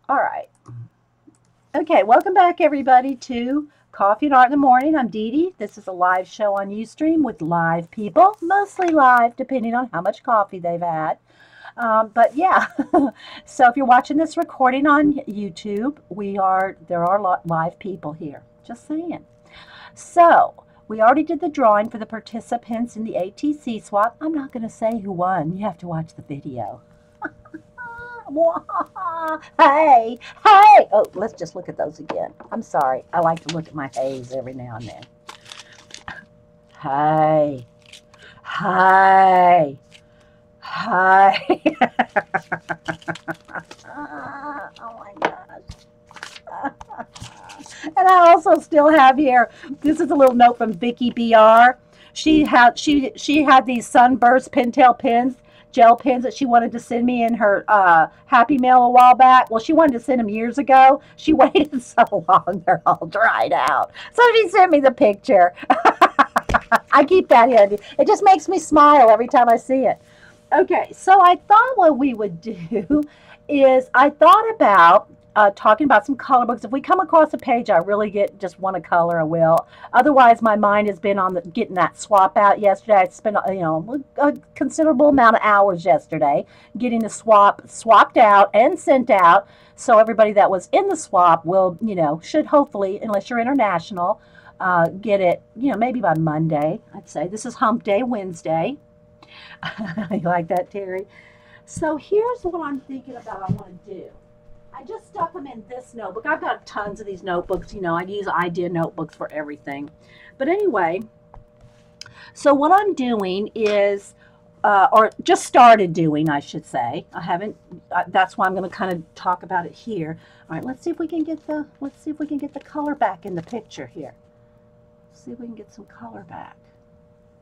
All right. Okay, welcome back everybody to Coffee and Art in the Morning. I'm Dede. This is a live show on Ustream with live people, mostly live, depending on how much coffee they've had. But yeah, so if you're watching this recording on YouTube, there are live people here. Just saying. So we already did the drawing for the participants in the ATC swap. I'm not going to say who won. You have to watch the video. Hey, hey. Oh, let's just look at those again. I'm sorry. I like to look at my haze every now and then. Hey, hey, hey. Oh my gosh. And I also still have here, this is a little note from Vicky BR. She had these sunburst pintail pins, gel pens that she wanted to send me in her Happy Mail a while back. Well, she wanted to send them years ago. She waited so long, they're all dried out. So she sent me the picture. I keep that handy. It just makes me smile every time I see it. Okay, so I thought what we would do is I thought about talking about some color books. If we come across a page I really just want to color, I will. Otherwise, my mind has been on getting that swap out yesterday. I spent a considerable amount of hours yesterday getting the swap swapped out and sent out. So everybody that was in the swap will, should hopefully, unless you're international, get it, maybe by Monday, I'd say. This is Hump Day, Wednesday. You like that, Terry? So here's what I'm thinking about I want to do. I just stuck them in this notebook. I've got tons of these notebooks. I use idea notebooks for everything. But anyway, so what I'm doing is, or just started doing, I should say. I haven't. That's why I'm going to kind of talk about it here. All right, let's see if we can get the color back in the picture here. Let's see if we can get some color back.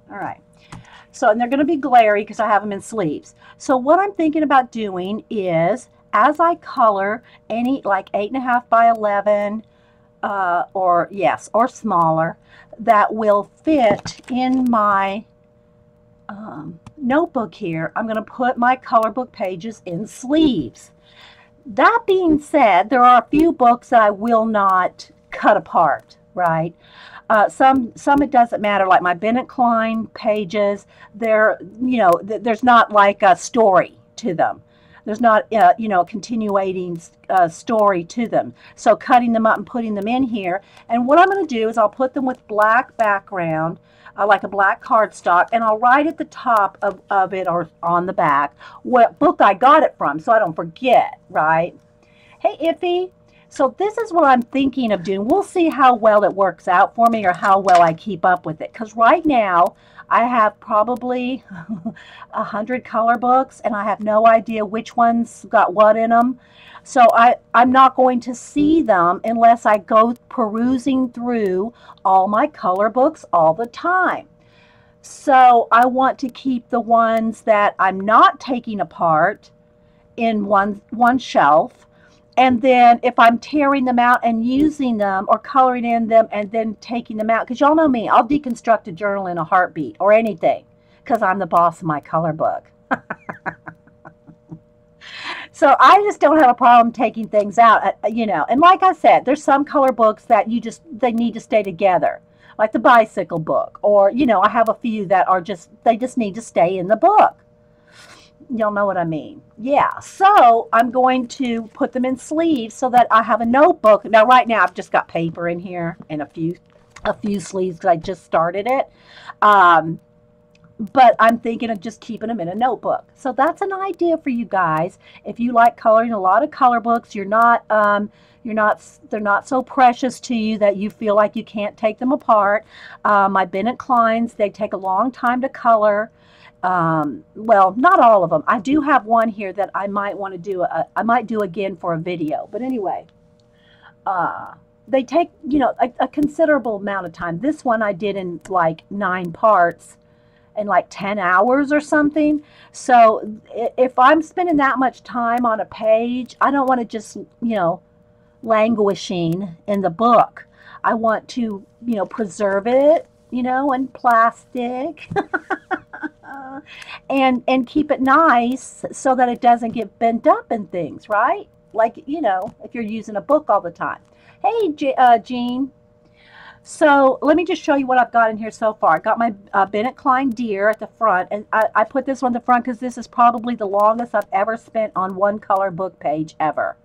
All right. So, and they're going to be glary because I have them in sleeves. So what I'm thinking about doing is, as I color any like 8.5 by 11, or smaller, that will fit in my notebook here, I'm going to put my color book pages in sleeves. That being said, there are a few books that I will not cut apart, right? Some it doesn't matter, like my Bennett Klein pages. There's not like a story to them. There's not, a continuating story to them. So cutting them up and putting them in here. And what I'm going to do is I'll put them with black background, like a black cardstock, and I'll write at the top of it or on the back what book I got it from, so I don't forget, right? Hey, Iffy. So this is what I'm thinking of doing. We'll see how well it works out for me or how well I keep up with it. Because right now, I have probably 100 color books, and I have no idea which ones got what in them. So I'm not going to see them unless I go perusing through all my color books all the time. So I want to keep the ones that I'm not taking apart in one shelf. And then if I'm tearing them out and using them or coloring in them and then taking them out, because y'all know me, I'll deconstruct a journal in a heartbeat or anything because I'm the boss of my color book. So I just don't have a problem taking things out, And like I said, there's some color books that they need to stay together, like the bicycle book. Or, I have a few that they just need to stay in the book. Y'all know what I mean. Yeah, so I'm going to put them in sleeves so that I have a notebook. Now, right now, I've just got paper in here and a few sleeves because I just started it. But I'm thinking of just keeping them in a notebook. So that's an idea for you guys. If you like coloring a lot of color books, they're not so precious to you that you feel like you can't take them apart. My Bennett Kleins, they take a long time to color. Well, not all of them. I do have one here that I might want to do. I might do again for a video. But anyway, they take a considerable amount of time. This one I did in like 9 parts in like 10 hours or something. So if I'm spending that much time on a page, I don't want to just languishing in the book. I want to preserve it in plastic. And keep it nice so that it doesn't get bent up and things, right? like, you know, if you're using a book all the time. Hey, Jean. So let me just show you what I've got in here so far. I got my Bennett Klein Deer at the front, and I put this on the front because this is probably the longest I've ever spent on one color book page ever.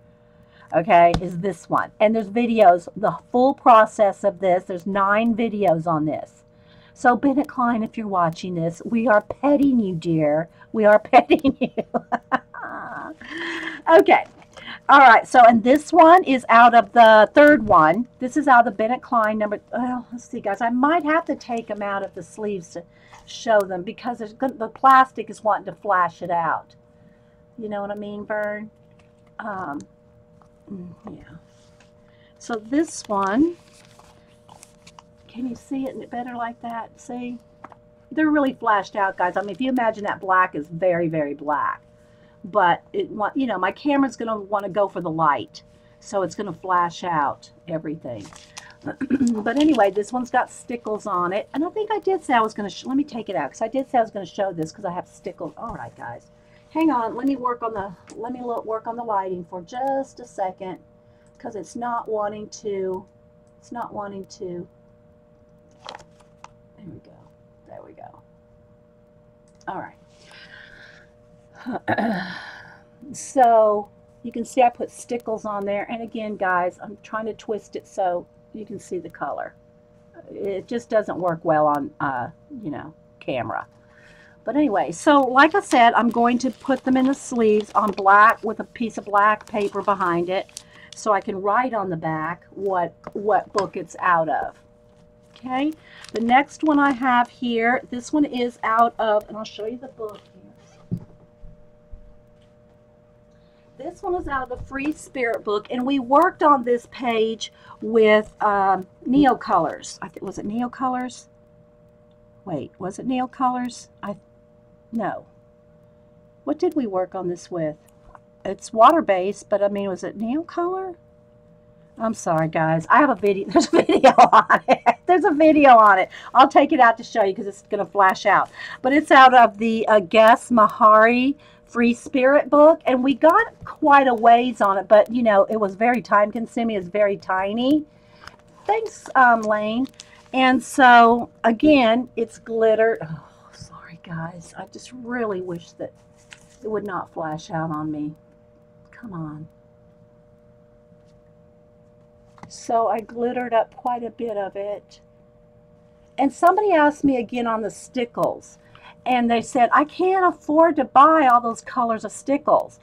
Okay, is this one. And there's videos, the full process of this. There's 9 videos on this. So Bennett Klein, if you're watching this, we are petting you, dear. We are petting you. Okay. All right. So, and this one is out of the third one. This is out of the Bennett Klein number. Well, let's see, guys. I might have to take them out of the sleeves to show them because the plastic is wanting to flash it out. You know what I mean, Vern? Yeah. So this one, can you see it better like that? See? They're really flashed out, guys. I mean, if you imagine that black is very, very black. But, you know, my camera's going to want to go for the light. So it's going to flash out everything. But anyway, this one's got stickles on it. And I think I did say I was going to, let me take it out. Because I did say I was going to show this because I have stickles. All right, guys. Hang on, let me work on the lighting for just a second, because it's not wanting to. There we go. All right. So you can see I put stickles on there, and again, guys, I'm trying to twist it so you can see the color. It just doesn't work well on, you know, camera. But anyway, so like I said, I'm going to put them in the sleeves on black with a piece of black paper behind it so I can write on the back what book it's out of. Okay, the next one I have here, this one is out of, and I'll show you the book here. This one is out of the Free Spirit book, and we worked on this page with Neo Colors. Was it Neo Colors? Wait, was it Neo Colors? No. What did we work on this with? It's water-based, but I mean, was it Neo Color? I'm sorry, guys. I have a video. There's a video on it. There's a video on it. I'll take it out to show you because it's going to flash out. But it's out of the Guess Mahari Free Spirit book, and we got quite a ways on it, but, you know, it was very time-consuming. It's very tiny. Thanks, Lane. And so, again, it's glittered. Oh, guys, I just really wish that it would not flash out on me. Come on. So I glittered up quite a bit of it. And somebody asked me again on the stickles, and they said, I can't afford to buy all those colors of stickles.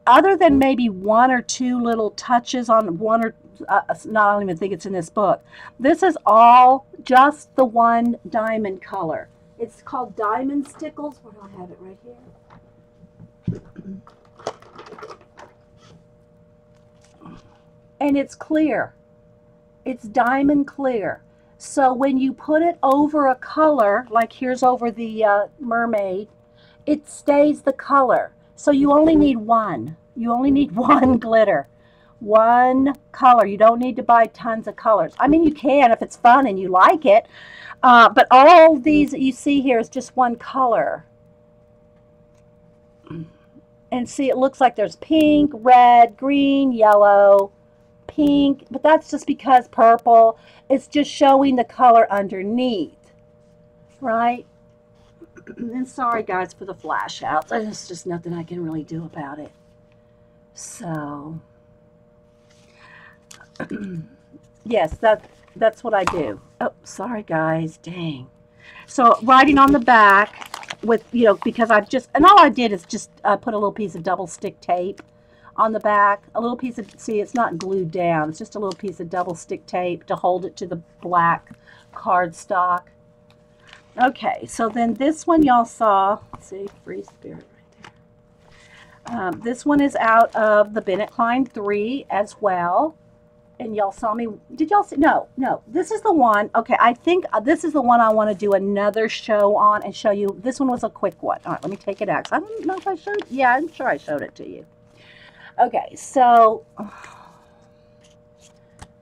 Other than maybe 1 or 2 little touches on one or, I don't even think it's in this book. This is all just the one diamond color. It's called Diamond Stickles. Where do I have it? Right here. And it's clear. It's diamond clear. So when you put it over a color, like here's over the mermaid, it stays the color. So you only need one. You only need one glitter. One color. You don't need to buy tons of colors. I mean, you can if it's fun and you like it. But all these that you see here is just one color. And see, it looks like there's pink, red, green, yellow, pink. But that's just because purple. It's just showing the color underneath. Right? And sorry, guys, for the flash outs. There's just nothing I can really do about it. So, yes, that's what I do. Oh, sorry, guys. Dang. So, writing on the back with, you know, because I've just, and all I did is just put a little piece of double stick tape on the back. A little piece of, see, it's not glued down. It's just a little piece of double stick tape to hold it to the black cardstock. Okay, so then this one y'all saw, let's see, Free Spirit right there. This one is out of the Bennett Klein 3 as well. And y'all saw me, did y'all see? No, this is the one. Okay, I think this is the one I want to do another show on and show you. This one was a quick one. All right, let me take it out. I don't know if I showed, yeah, I'm sure I showed it to you. Okay, so, all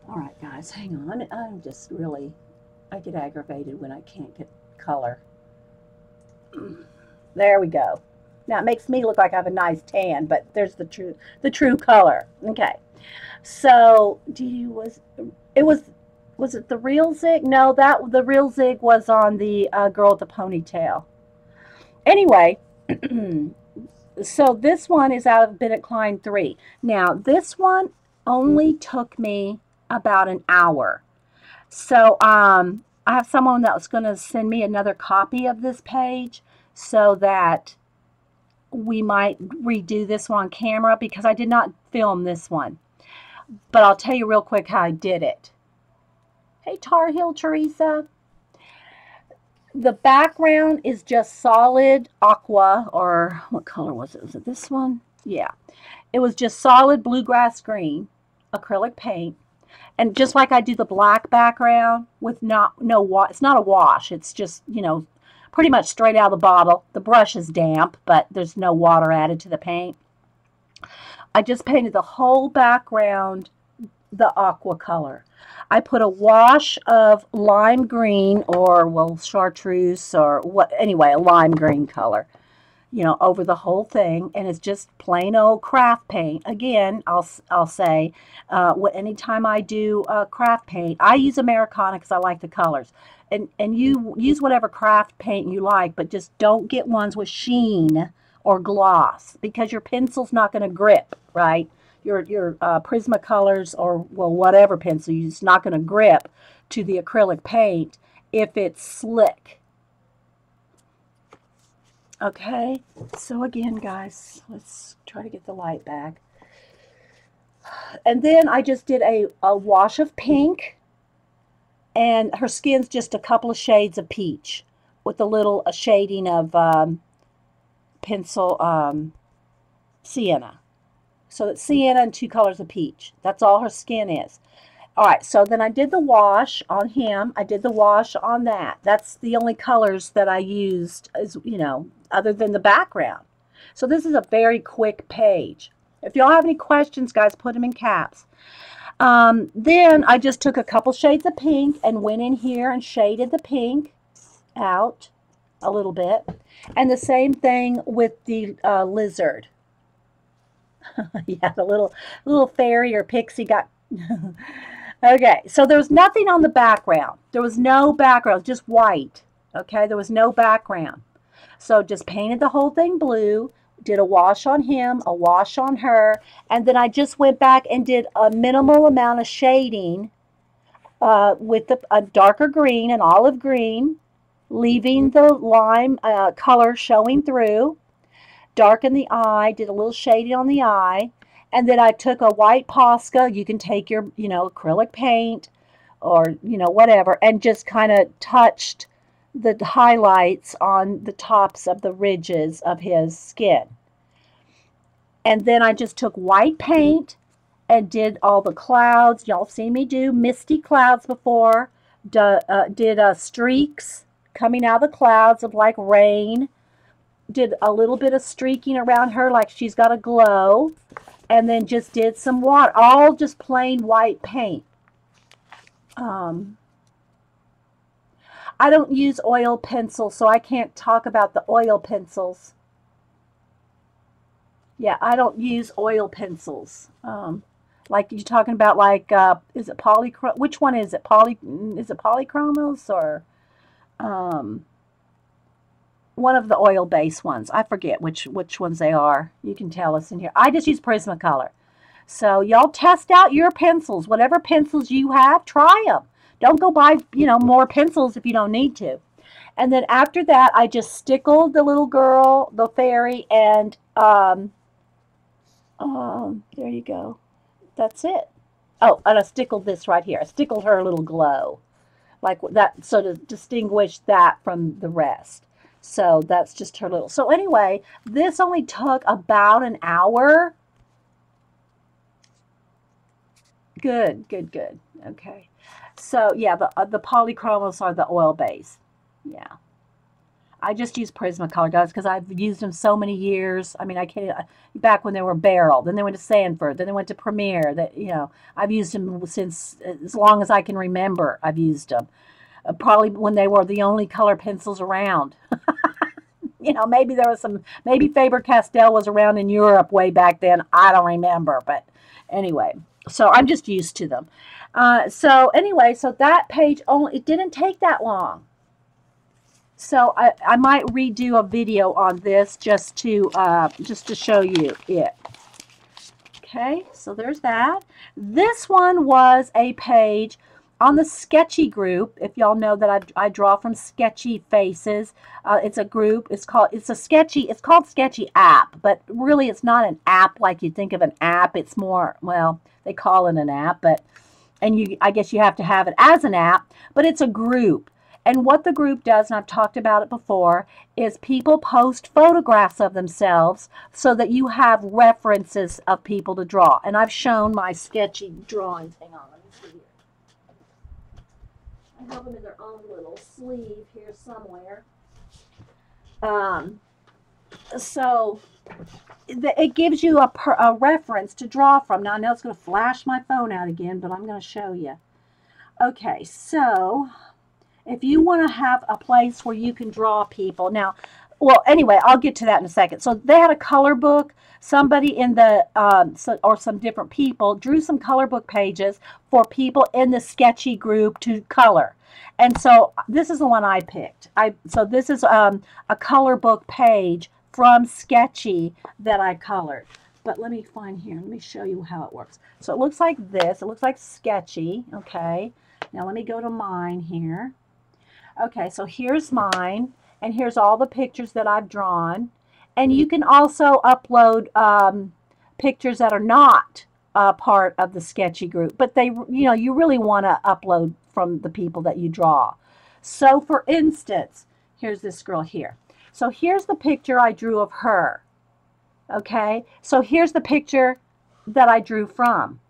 right, guys, hang on. I'm just really, I get aggravated when I can't get color. There we go. Now it makes me look like I have a nice tan, but there's the true color. Okay. So, was it the real zig? No, that the real zig was on the girl with the ponytail. Anyway, so this one is out of Bennett Klein 3. Now, this one only took me about an hour. So, I have someone that's going to send me another copy of this page so that we might redo this one on camera because I did not film this one. But I'll tell you real quick how I did it. Hey, Tar Heel Teresa. The background is just solid aqua, or what color was it? Was it this one? Yeah. It was just solid bluegrass green acrylic paint. And just like I do the black background with it's not a wash. It's just, pretty much straight out of the bottle. The brush is damp, but there's no water added to the paint. I just painted the whole background the aqua color. I put a wash of lime green or, well, chartreuse or anyway, a lime green color, over the whole thing. And it's just plain old craft paint. Again, I'll say, anytime I do craft paint, I use Americana because I like the colors. And you use whatever craft paint you like, but just don't get ones with sheen or gloss because your pencil's not going to grip, right? Your Prismacolors or, well, whatever pencil, it's not going to grip to the acrylic paint if it's slick. Okay, so again, guys, let's try to get the light back. And then I just did a wash of pink, and her skin's just a couple of shades of peach with a little shading of pencil sienna. So it's sienna and 2 colors of peach. That's all her skin is. All right, so then I did the wash on him. I did the wash on that. That's the only colors that I used, other than the background. So this is a very quick page. If y'all have any questions, guys, put them in caps. Then I just took a couple shades of pink and went in here and shaded the pink out a little bit. And the same thing with the lizard. Yeah, the little fairy or pixie got... Okay, so there was nothing on the background. There was no background, just white. Okay, there was no background. So just painted the whole thing blue, did a wash on him, a wash on her, and then I just went back and did a minimal amount of shading with a darker green, an olive green, leaving the lime color showing through. Darkened the eye, did a little shading on the eye, and then I took a white Posca. You can take your, acrylic paint or, whatever, and just kind of touched the highlights on the tops of the ridges of his skin. And then I just took white paint and did all the clouds. Y'all seen me do misty clouds before. Did streaks coming out of the clouds of like rain. Did a little bit of streaking around her like she's got a glow, and then just did some water, all just plain white paint. I don't use oil pencils, so I can't talk about the oil pencils. Yeah, I don't use oil pencils. Like you're talking about, like, is it polychrome? Which one is it? Is it polychromos or one of the oil-based ones? I forget which ones they are. You can tell us in here. I just use Prismacolor. So y'all test out your pencils. Whatever pencils you have, try them. Don't go buy, more pencils if you don't need to. And then after that, I just stickled the little girl, the fairy, and there you go. That's it. Oh, and I stickled this right here. I stickled her little glow, like that, so to distinguish that from the rest. So that's just her little. So anyway, this only took about an hour. Good, good, good. Okay. So yeah, the polychromos are the oil base. Yeah. I just use Prismacolor, guys, because I've used them so many years. I mean, I can't, back when they were Barrel, then they went to Sanford, then they went to Premier. That, I've used them since as long as I can remember. I've used them. Probably when they were the only color pencils around. You know, maybe there was some, maybe Faber-Castell was around in Europe way back then. I don't remember, but anyway, so I'm just used to them. So anyway, so that page only, it didn't take that long. So I might redo a video on this just to show you it. Okay, so there's that. This one was a page on the Sketchy group. If y'all know that I draw from Sketchy Faces. It's a group. It's called Sketchy app, but really it's not an app like you think of an app. It's more, well, they call it an app, but I guess you have to have it as an app, but it's a group. And what the group does, and I've talked about it before, is people post photographs of themselves so that you have references of people to draw. And I've shown my sketchy drawings. Hang on, let me see here. I have them in their own little sleeve here somewhere. So it gives you a reference to draw from. Now I know it's going to flash my phone out again, but I'm going to show you. Okay, so if you want to have a place where you can draw people. Now, well, anyway, I'll get to that in a second. So they had a color book. Somebody in the, or some different people drew some color book pages for people in the Sketchy group to color. And so this is the one I picked. So this is a color book page from Sketchy that I colored. But let me find here. Let me show you how it works. So it looks like this. It looks like Sketchy. Okay. Now let me go to mine here. Okay, so here's mine, and here's all the pictures that I've drawn. And you can also upload pictures that are not part of the Sketchy group, but they, you know, you really want to upload from the people that you draw. So for instance, here's this girl here. So here's the picture I drew of her. Okay, so here's the picture that I drew from.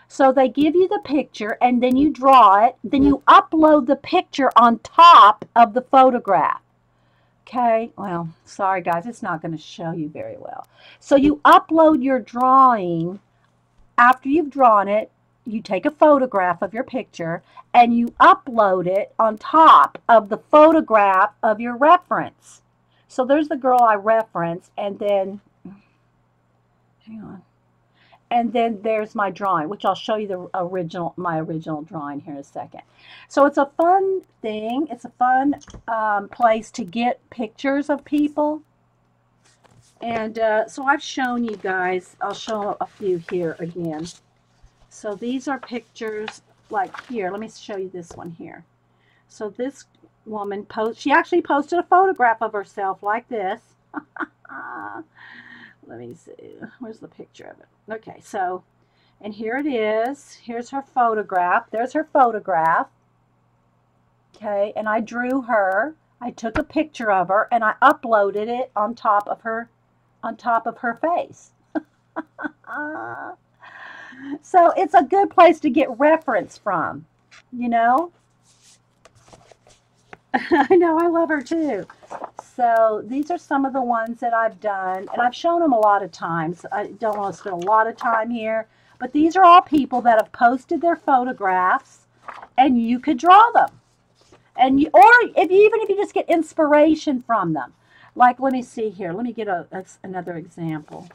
So they give you the picture, and then you draw it. Then you upload the picture on top of the photograph. Okay, well, sorry guys, it's not going to show you very well. So you upload your drawing. After you've drawn it, you take a photograph of your picture, and you upload it on top of the photograph of your reference. So there's the girl I referenced, and then, hang on. And then there's my drawing, which I'll show you my original drawing here in a second. So it's a fun thing. It's a fun place to get pictures of people. And so I've shown you guys. I'll show a few here again. So these are pictures like here. Let me show you this one here. So this woman she actually posted a photograph of herself like this. Let me see. Where's the picture of it? Okay, so, and here it is. Here's her photograph. There's her photograph. Okay, and I drew her. I took a picture of her, and I uploaded it on top of her face. So it's a good place to get reference from, you know. I know, I love her too. So these are some of the ones that I've done, and I've shown them a lot of times. I don't want to spend a lot of time here, but these are all people that have posted their photographs, and you could draw them. And even if you just get inspiration from them. Like, let me see here. Let me get another example.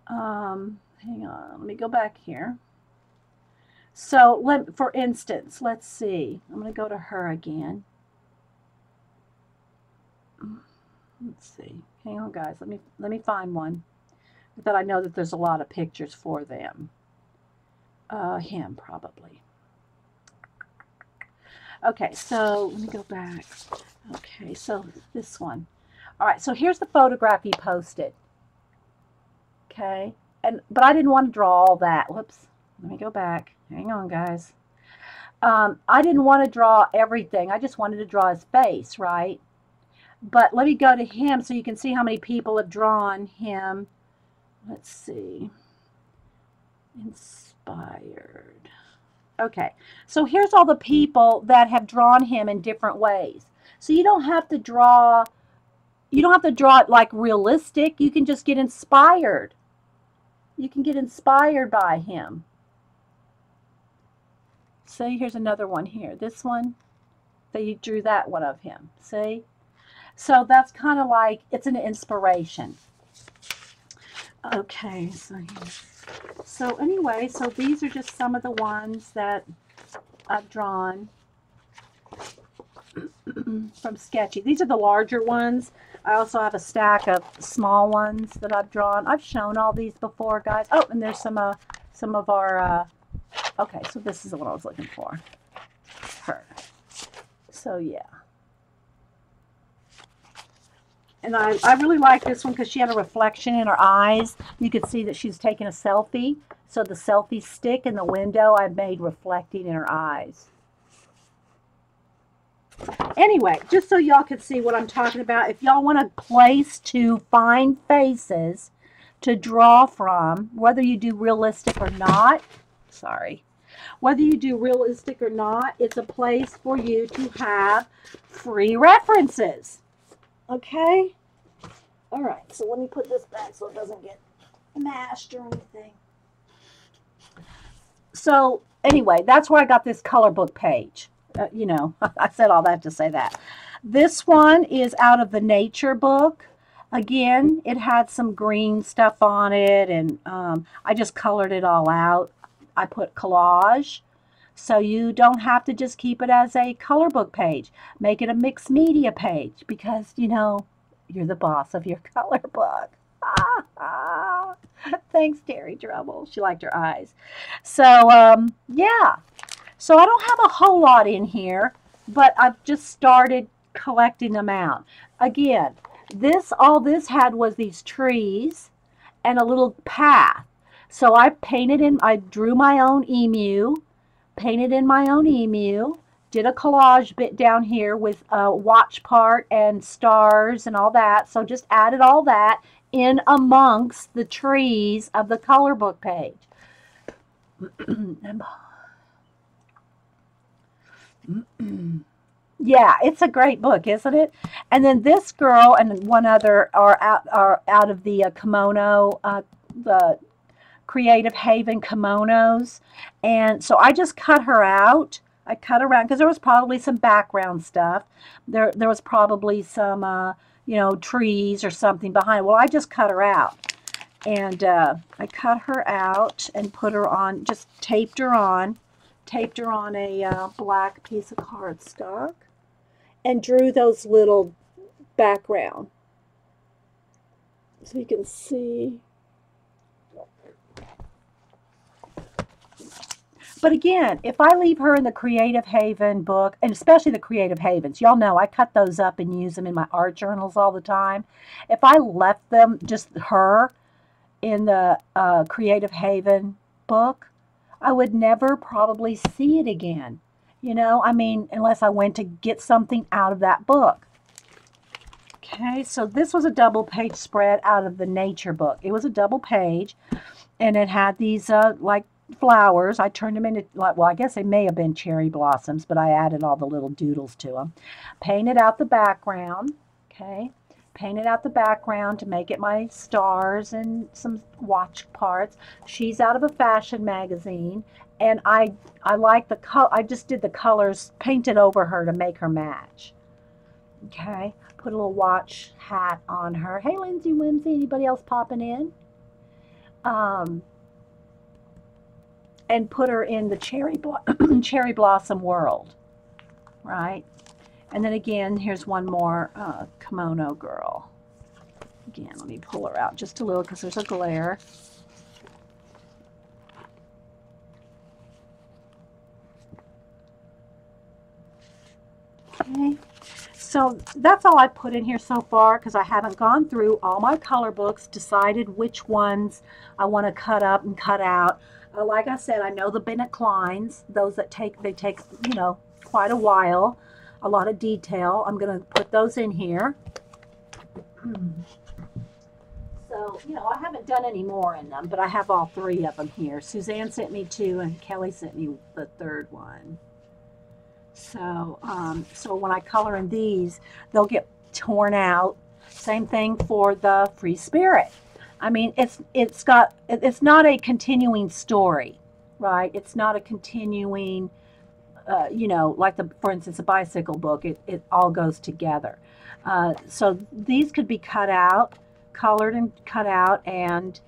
Hang on. Let me go back here. So, for instance, let's see. I'm going to go to her again. Let's see. Hang on, guys. Let me find one that I know that there's a lot of pictures for them. Him, probably. Okay, so let me go back. Okay, so this one. All right, so here's the photograph he posted. Okay, but I didn't want to draw all that. Whoops. Let me go back. Hang on, guys. I didn't want to draw everything. I just wanted to draw his face, right? But let me go to him so you can see how many people have drawn him. Let's see. Inspired. Okay, so here's all the people that have drawn him in different ways. So you don't have to draw it like realistic. You can just get inspired. You can get inspired by him. See, here's another one here. This one, you drew that one of him. See? So that's kind of like, it's an inspiration. Okay, so anyway, so these are just some of the ones that I've drawn from Sketchy. These are the larger ones. I also have a stack of small ones that I've drawn. I've shown all these before, guys. Oh, and there's some of our, okay, so this is the one I was looking for. Her. So, yeah. And I really like this one because she had a reflection in her eyes. You could see that she's taking a selfie. So the selfie stick in the window I made reflecting in her eyes. Anyway, just so y'all can see what I'm talking about, if y'all want a place to find faces to draw from, whether you do realistic or not, whether you do realistic or not, it's a place for you to have free references. Okay? All right, so let me put this back so it doesn't get mashed or anything. So anyway, that's where I got this color book page. You know, I said all that to say that. This one is out of the nature book. Again, it had some green stuff on it, and I just colored it all out. I put collage, so you don't have to just keep it as a color book page. Make it a mixed media page because, you know, you're the boss of your color book. Thanks, Terry Drubble. She liked her eyes. So, yeah. So I don't have a whole lot in here, but I've just started collecting them out. Again, all this had was these trees and a little path. So I drew my own emu, painted in my own emu, did a collage bit down here with a watch part and stars and all that. So just added all that in amongst the trees of the color book page. Yeah, it's a great book, isn't it? And then this girl and one other are out of the kimono, the Creative Haven kimonos. And so I just cut her out. I cut around because there was probably some background stuff. There was probably some, you know, trees or something behind. Well, I just cut her out. And I cut her out and put her on, just taped her on a black piece of cardstock and drew those little background so you can see. But again, if I leave her in the Creative Haven book, and especially the Creative Havens, y'all know I cut those up and use them in my art journals all the time. If I left them, just her, in the Creative Haven book, I would never probably see it again. You know, I mean, unless I went to get something out of that book. Okay, so this was a double page spread out of the nature book. It was a double page, and it had these like flowers. I turned them into, well, I guess they may have been cherry blossoms, but I added all the little doodles to them. Painted out the background, okay? Painted out the background to make it my stars and some watch parts. She's out of a fashion magazine, and I like the color. I just did the colors, painted over her to make her match. Okay, put a little watch hat on her. Hey, Lindsay Whimsy, anybody else popping in? And put her in the cherry blossom world, right? And then again, here's one more kimono girl. Again, let me pull her out just a little because there's a glare. Okay, so that's all I put in here so far because I haven't gone through all my color books, decided which ones I want to cut up and cut out. Like I said, I know the Bennett Kleins, those that take, you know, quite a while. A lot of detail. I'm going to put those in here. So, you know, I haven't done any more in them, but I have all three of them here. Suzanne sent me two, and Kelly sent me the third one. So, so when I color in these, they'll get torn out. Same thing for the Free Spirit. I mean, it's not a continuing story, right? It's not a continuing you know, like for instance, a bicycle book, it all goes together. So these could be cut out, colored and cut out, and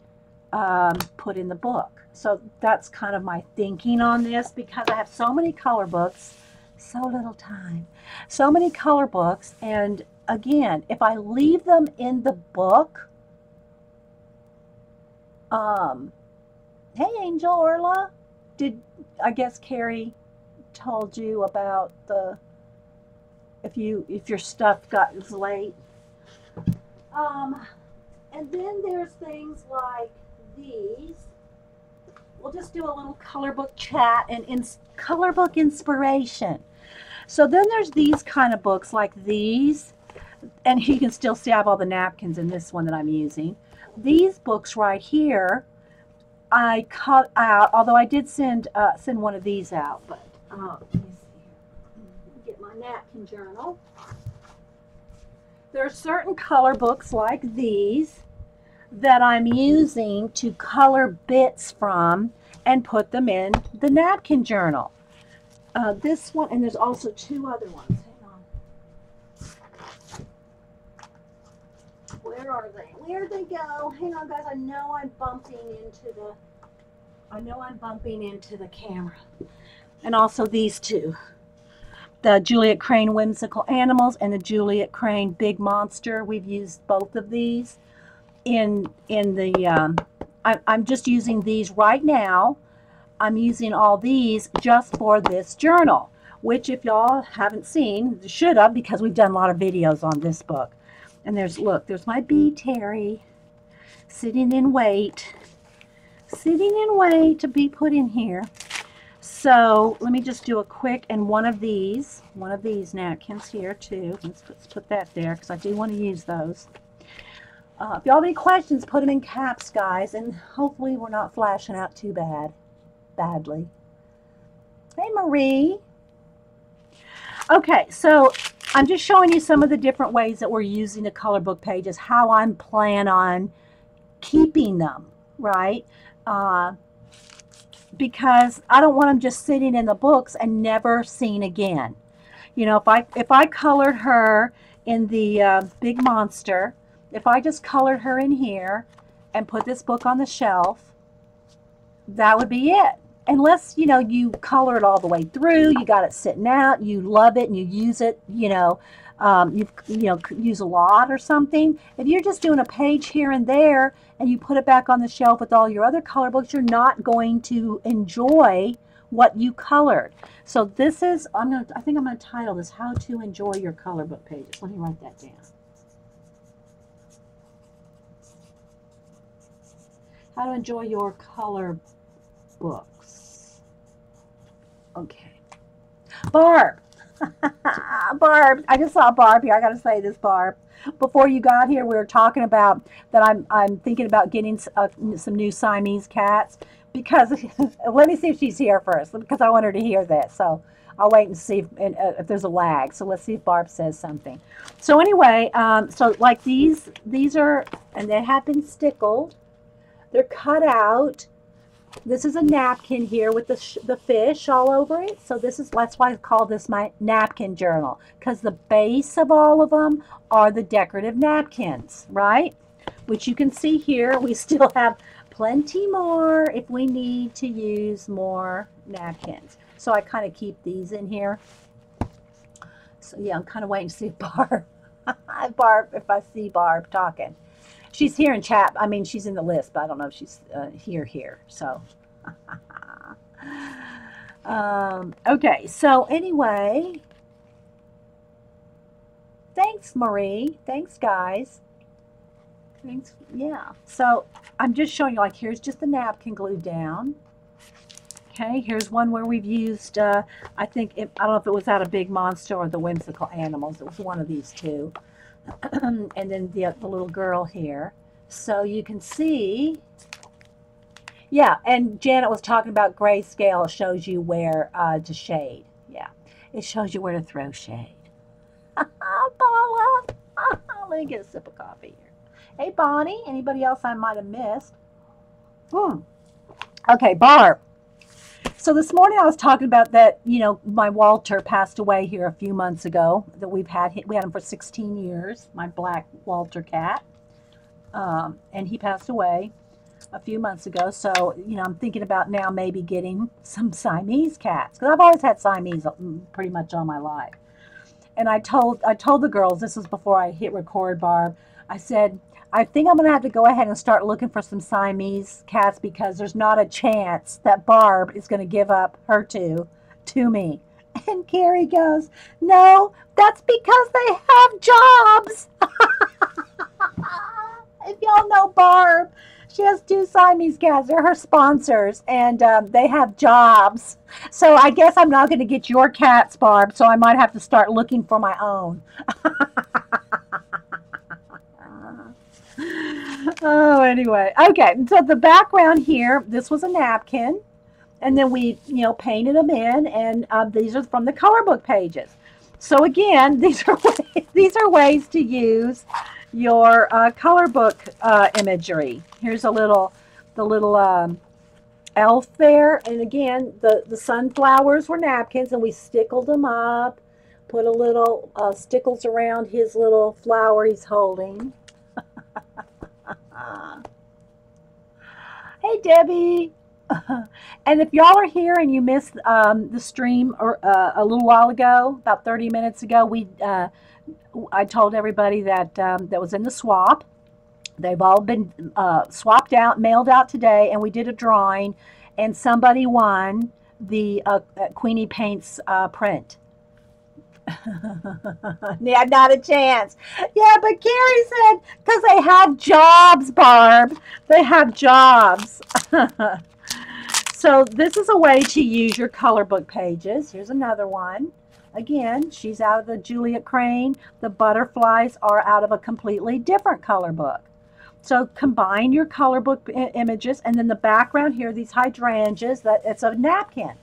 put in the book. So that's kind of my thinking on this, because I have so many color books, so little time, so many color books. And again, if I leave them in the book, hey Angel Orla, I guess Carrie told you about the, if your stuff is late. And then there's things like these. We'll just do a little color book chat and color book inspiration. So then there's these kind of books like these, and you can still see I have all the napkins in this one that I'm using. These books right here, I cut out, although I did send one of these out, but let me see here. Get my napkin journal. There are certain color books like these that I'm using to color bits from and put them in the napkin journal. This one, and there's also two other ones. Hang on. Where are they? Where'd they go? Hang on, guys. I know I'm bumping into the camera. And also these two. The Juliet Crane Whimsical Animals and the Juliet Crane Big Monster. We've used both of these in the, I'm just using these right now. I'm using all these just for this journal, which if y'all haven't seen, should have, because we've done a lot of videos on this book. And there's my bee Terry sitting in wait to be put in here. So let me just do a quick, and one of these napkins here too. Let's put that there, because I do want to use those. If y'all have any questions, put them in caps, guys, and hopefully we're not flashing out too badly. Hey, Marie. Okay, so I'm just showing you some of the different ways that we're using the color book pages, how I'm planning on keeping them, right? Because I don't want them just sitting in the books and never seen again. You know, if I colored her in the Big Monster, if I just colored her in here and put this book on the shelf, that would be it. Unless, you know, you color it all the way through, you got it sitting out, you love it and you use it, you know, use a lot or something. If you're just doing a page here and there and you put it back on the shelf with all your other color books, you're not going to enjoy what you colored. So this is, I think I'm going to title this, How to Enjoy Your Color Book Pages. Let me write that down. How to enjoy your color books. Okay. Barb. Barb. I just saw Barb here. I got to say this, Barb. Before you got here, we were talking about that I'm thinking about getting some new Siamese cats, because let me see if she's here first, because I want her to hear this. So I'll wait and see if there's a lag. So let's see if Barb says something. So anyway, so like these are, and they have been stickled. They're cut out. This is a napkin here with the fish all over it. So that's why I call this my napkin journal, because the base of all of them are the decorative napkins, right? Which you can see here. We still have plenty more if we need to use more napkins. So I kind of keep these in here. So yeah, I'm kind of waiting to see if Barb, if I see Barb talking. She's here in chat. I mean, she's in the list, but I don't know if she's here. So, okay. So anyway, thanks, Marie. Thanks, guys. Thanks. Yeah. So I'm just showing you, like, here's just the napkin glued down. Okay. Here's one where we've used, I don't know if it was out of Big Monster or the Whimsical Animals. It was one of these two. And then the little girl here. So you can see, yeah, and Janet was talking about grayscale. It shows you where to shade. Yeah, it shows you where to throw shade. Paula, let me get a sip of coffee here. Hey, Bonnie, anybody else I might have missed? Okay, Barb. So this morning I was talking about that, you know, my Walter passed away here a few months ago. That we had him for 16 years, my black Walter cat. And he passed away a few months ago. So, you know, I'm thinking about now maybe getting some Siamese cats, because I've always had Siamese pretty much all my life. And I told the girls, this was before I hit record, Barb, I said, I think I'm going to have to go ahead and start looking for some Siamese cats, because there's not a chance that Barb is going to give up her two to me. And Carrie goes, no, that's because they have jobs. If y'all know Barb, she has 2 Siamese cats. They're her sponsors, and they have jobs. So I guess I'm not going to get your cats, Barb, so I might have to start looking for my own. Oh, anyway. Okay, so the background here, this was a napkin, and then we, you know, painted them in, and these are from the color book pages. So again, these are ways to use your color book imagery. Here's the little elf there, and again, the sunflowers were napkins, and we stickled them up, put a little stickles around his little flower he's holding. Hey, Debbie. And if y'all are here and you missed the stream or a little while ago, about 30 minutes ago, I told everybody that that was in the swap. They've all been swapped out, mailed out today, and we did a drawing, and somebody won the Queenie Paints print. Yeah, not a chance. Yeah, but Carrie said, because they have jobs, Barb. They have jobs. So this is a way to use your color book pages. Here's another one. Again, she's out of the Juliet Crane. The butterflies are out of a completely different color book. So combine your color book images, and then the background here, these hydrangeas, it's a napkin.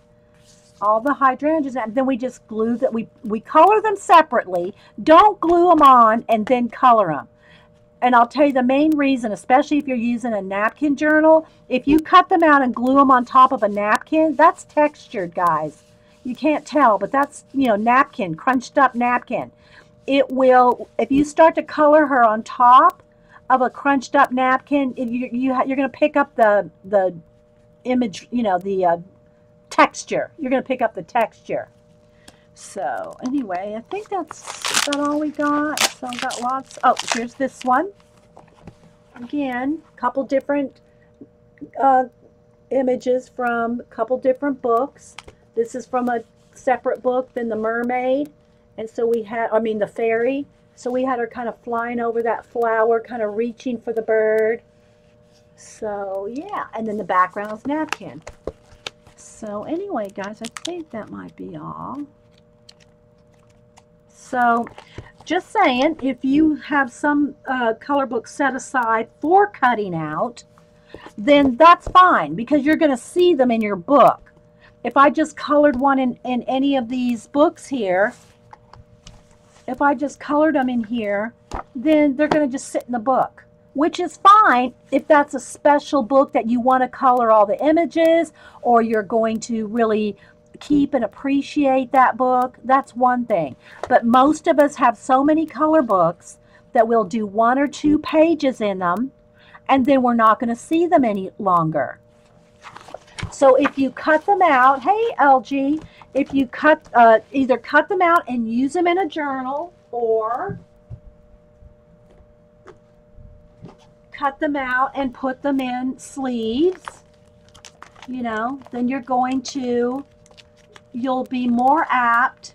All the hydrangeas, and then we just glue that. We color them separately. Don't glue them on and then color them. And I'll tell you the main reason, especially if you're using a napkin journal, if you cut them out and glue them on top of a napkin, that's textured, guys. You can't tell, but that's, you know, napkin, crunched up napkin. It will, if you start to color her on top of a crunched up napkin, you're going to pick up the image, you know, the texture. You're going to pick up the texture. So anyway, I think that's about all we got. So I've got lots. Oh, here's this one. Again, a couple different images from a couple different books. This is from a separate book than the mermaid. And so we had, I mean the fairy. So we had her kind of flying over that flower, kind of reaching for the bird. So yeah, and then the background is napkin. So anyway, guys, I think that might be all. So just saying, if you have some color book set aside for cutting out, then that's fine, because you're going to see them in your book. If I just colored one in any of these books here, if I just colored them in here, then they're going to just sit in the book, which is fine if that's a special book that you want to color all the images, or you're going to really keep and appreciate that book. That's one thing. But most of us have so many color books that we'll do 1 or 2 pages in them, and then we're not going to see them any longer. So if you cut them out, hey LG, if you cut either cut them out and use them in a journal, or cut them out and put them in sleeves, you know, then you'll be more apt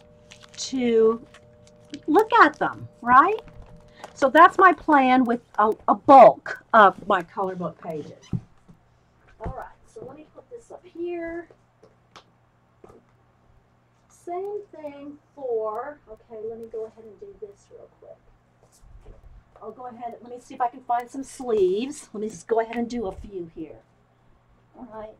to look at them, right? So that's my plan with a bulk of my color book pages. All right, so let me put this up here. Same thing for, okay, let me go ahead and do this real quick. I'll go ahead, let me see if I can find some sleeves. Let me just go ahead and do a few here. All right.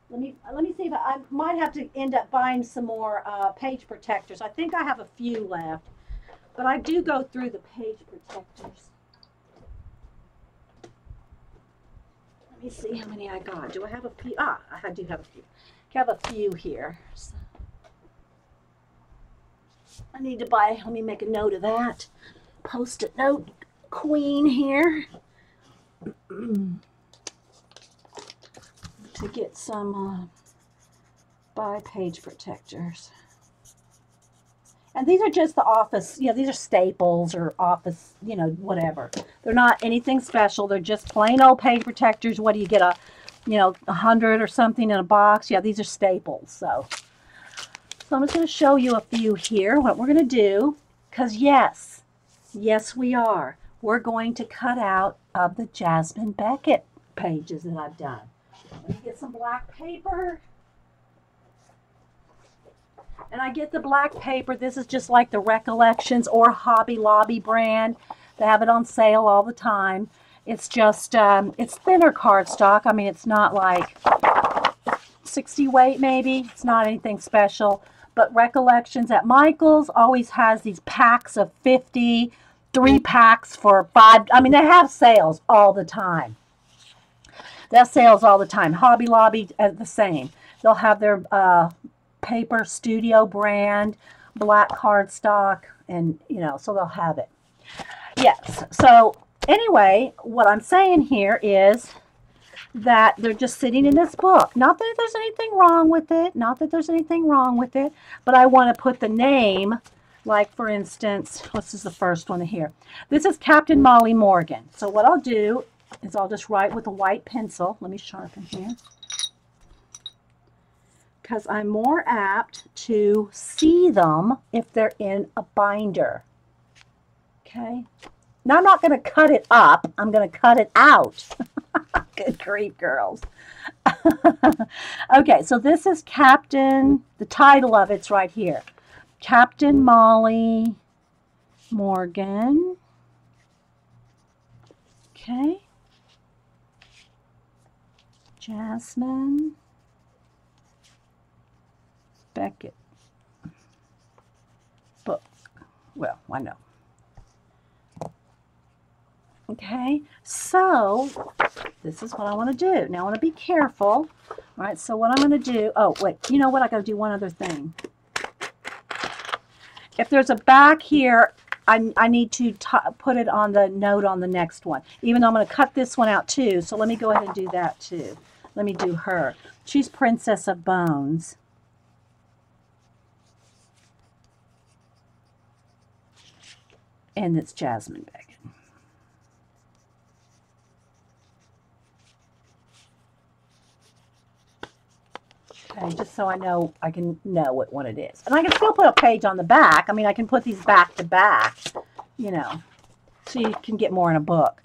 Let me see if I might have to end up buying some more page protectors. I think I have a few left, but I do go through the page protectors. Let me see how many I got. Do I have a few? Ah, I do have a few. I have a few here. So I need to buy, let me make a note of that. Post-it note queen here. To get some buy page protectors. And these are just the office, you know, these are staples or office, you know, whatever. They're not anything special. They're just plain old page protectors. What do you get, you know, 100 or something in a box? Yeah, these are staples. So I'm just going to show you a few here, what we're going to do. Because yes, we are. We're going to cut out of the Jasmine Beckett pages that I've done. Let me get some black paper. And I get the black paper. This is just like the Recollections or Hobby Lobby brand. They have it on sale all the time. It's just, it's thinner cardstock. I mean, it's not like 60 weight maybe. It's not anything special. But Recollections at Michael's always has these packs of 50, 3 packs for $5. I mean, they have sales all the time. They have sales all the time. Hobby Lobby, the same. They'll have their paper studio brand, black cardstock, and, you know, so they'll have it. Yes. So anyway, what I'm saying here is that they're just sitting in this book. Not that there's anything wrong with it. Not that there's anything wrong with it. But I want to put the name, like for instance, this is the first one here. This is Captain Molly Morgan. So what I'll do is I'll just write with a white pencil. Let me sharpen here. Because I'm more apt to see them if they're in a binder. Okay. Now I'm not going to cut it up. I'm going to cut it out. Good grief, girls. Okay, so this is Captain, the title of it's right here. Captain Molly Morgan. Okay. Jasmine Beckett book. Well, I know. Okay, so this is what I want to do. Now I want to be careful. All right, so what I'm going to do, oh, wait, you know what? I got to do one other thing. If there's a back here, I need to put it on the note on the next one, even though I'm going to cut this one out too. So let me go ahead and do that too. Let me do her. She's Princess of Bones. And it's Jasmine Beckett. Okay, just so I know, I can know what one it is. And I can still put a page on the back. I mean, I can put these back to back, you know, so you can get more in a book.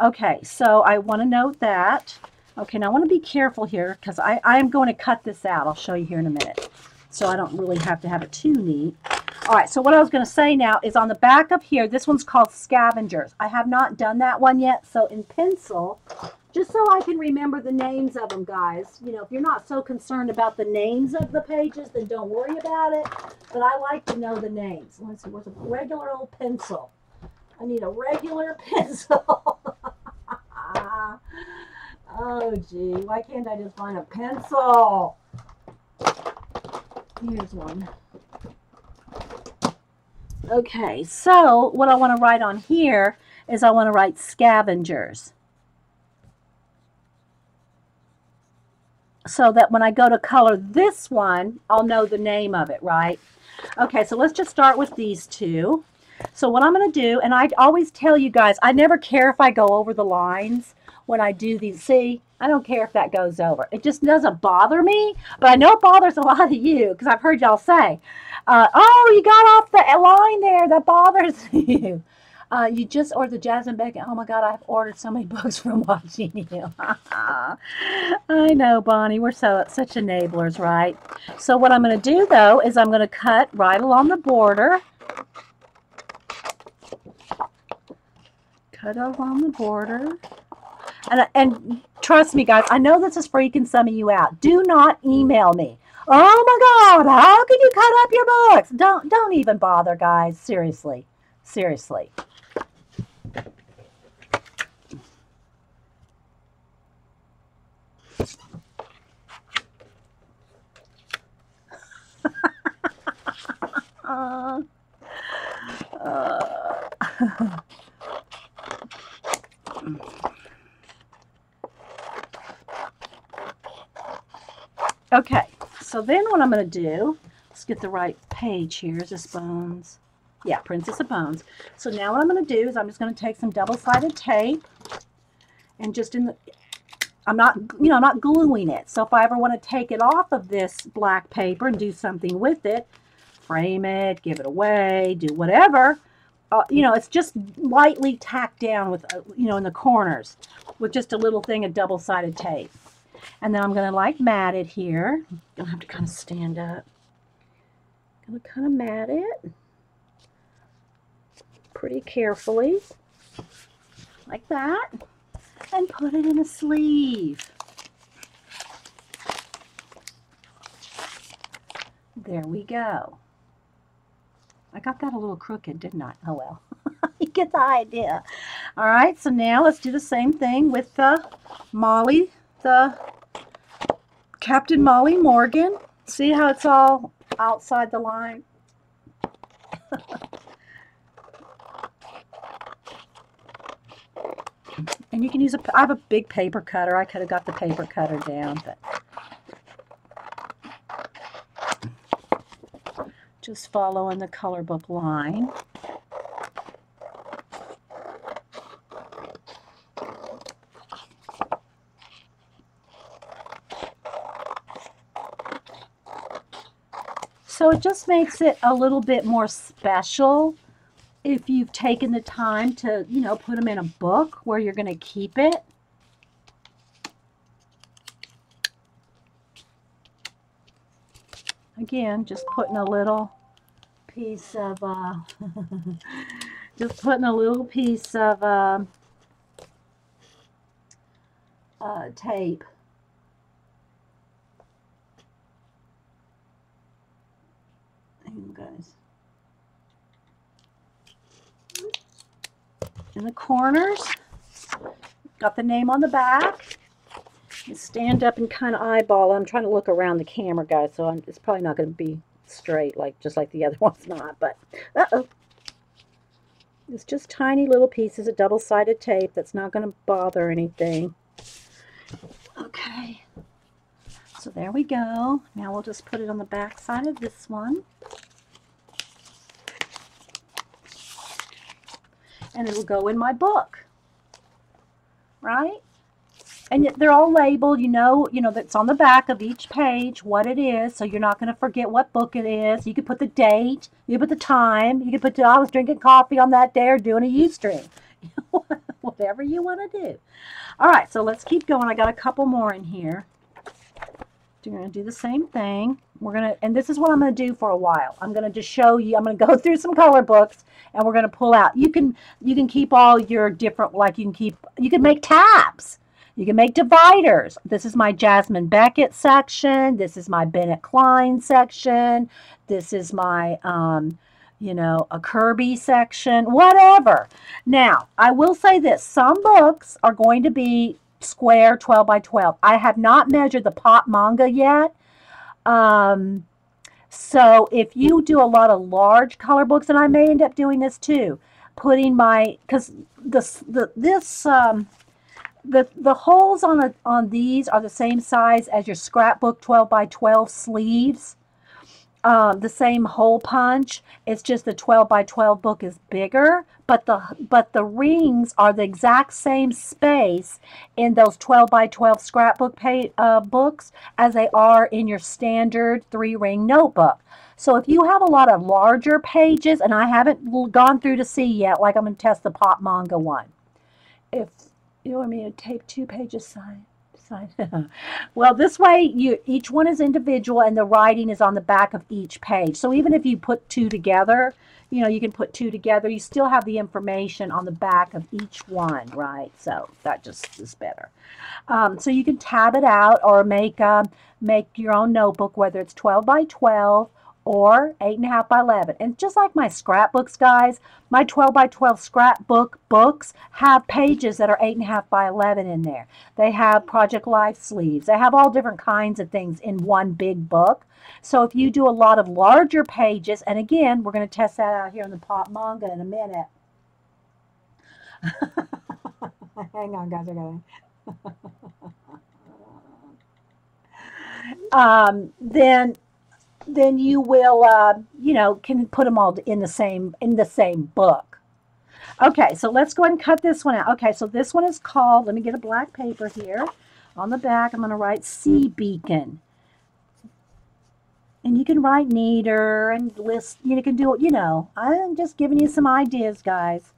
Okay, so I want to note that. Okay, now I want to be careful here because I am going to cut this out. I'll show you here in a minute. So I don't really have to have it too neat. All right, so what I was going to say now is on the back of here, this one's called Scavengers. I have not done that one yet. So in pencil, just so I can remember the names of them, guys. You know, if you're not so concerned about the names of the pages, then don't worry about it. But I like to know the names. Let's see, where's a regular old pencil? I need a regular pencil. Oh, gee, why can't I just find a pencil? Here's one. Okay, so what I want to write on here is I want to write Scavengers. So that when I go to color this one, I'll know the name of it, right? Okay, so let's just start with these two. So what I'm going to do, and I always tell you guys, I never care if I go over the lines when I do these. See, I don't care if that goes over. It just doesn't bother me, but I know it bothers a lot of you because I've heard y'all say, oh, you got off the line there. That bothers you. You just ordered the Jasmine Beckett. Oh my God, I've ordered so many books from watching you. I know, Bonnie, we're such enablers, right? So what I'm going to do though is I'm going to cut right along the border. Cut along the border. And trust me, guys, I know this is freaking some of you out. Do not email me. Oh my God, how can you cut up your books? Don't even bother, guys. Seriously. Seriously. Okay, so then what I'm going to do, let's get the right page here. Is this Bones? Yeah, Princess of Bones. So now what I'm going to do is I'm just going to take some double-sided tape and just I'm not gluing it. So if I ever want to take it off of this black paper and do something with it, frame it, give it away, do whatever, it's just lightly tacked down with, in the corners with just a little thing of double-sided tape. And then I'm going to like mat it here. I'm going to have to kind of stand up. I'm going to kind of mat it pretty carefully, like that, and put it in a sleeve. There we go. I got that a little crooked, didn't I? Oh well. You get the idea. All right, so now let's do the same thing with the Captain Molly Morgan. See how it's all outside the line? And you can use I have a big paper cutter. I could have got the paper cutter down, but just following the color book line. So it just makes it a little bit more special if you've taken the time to, put them in a book where you're going to keep it. Again, just putting a little piece of, tape. Hang on, guys. In the corners, got the name on the back. You stand up and kind of eyeball. I'm trying to look around the camera, guys, so it's probably not going to be straight, just like the other one's not. But it's just tiny little pieces of double-sided tape that's not going to bother anything. Okay, so there we go. Now we'll just put it on the back side of this one. And it'll go in my book, right? And they're all labeled, that's on the back of each page what it is, so you're not going to forget what book it is. You could put the date, you could put the time, you could put I was drinking coffee on that day or doing a Ustream. Whatever you want to do. All right, so let's keep going. I got a couple more in here. You're going to do the same thing. And this is what I'm going to do for a while. I'm going to just show you. I'm going to go through some color books, and we're going to pull out. You can keep all your different, you can make tabs. You can make dividers. This is my Jasmine Beckett section. This is my Bennett Klein section. This is my, a Kirby section, whatever. Now, I will say this. Some books are going to be square 12 by 12. I have not measured the pop manga yet. So if you do a lot of large color books, and I may end up doing this too, putting because the holes on these are the same size as your scrapbook 12 by 12 sleeves. The same hole punch. It's just the 12 by 12 book is bigger, but the rings are the exact same space in those 12 by 12 scrapbook books as they are in your standard 3-ring notebook. So if you have a lot of larger pages, and I haven't gone through to see yet, like I'm going to test the pop manga one. If you want me to tape 2 pages side. Well, this way each one is individual and the writing is on the back of each page. So even if you put 2 together, you can put 2 together, you still have the information on the back of each one, right? So that just is better. So you can tab it out or make your own notebook, whether it's 12 by 12 or 8.5 by 11. And just like my scrapbooks, guys, my 12 by 12 scrapbook books have pages that are 8.5 by 11 in there. They have Project Life sleeves. They have all different kinds of things in one big book. So if you do a lot of larger pages, and again, we're going to test that out here in the pop manga in a minute. Hang on, guys. Then you will, you know, can put them all in the same book. Okay, so let's go ahead and cut this one out. Okay, so this one is called, let me get a black paper here. On the back, I'm going to write Sea Beacon. And you can write neater and list, you can do it, you know. I'm just giving you some ideas, guys.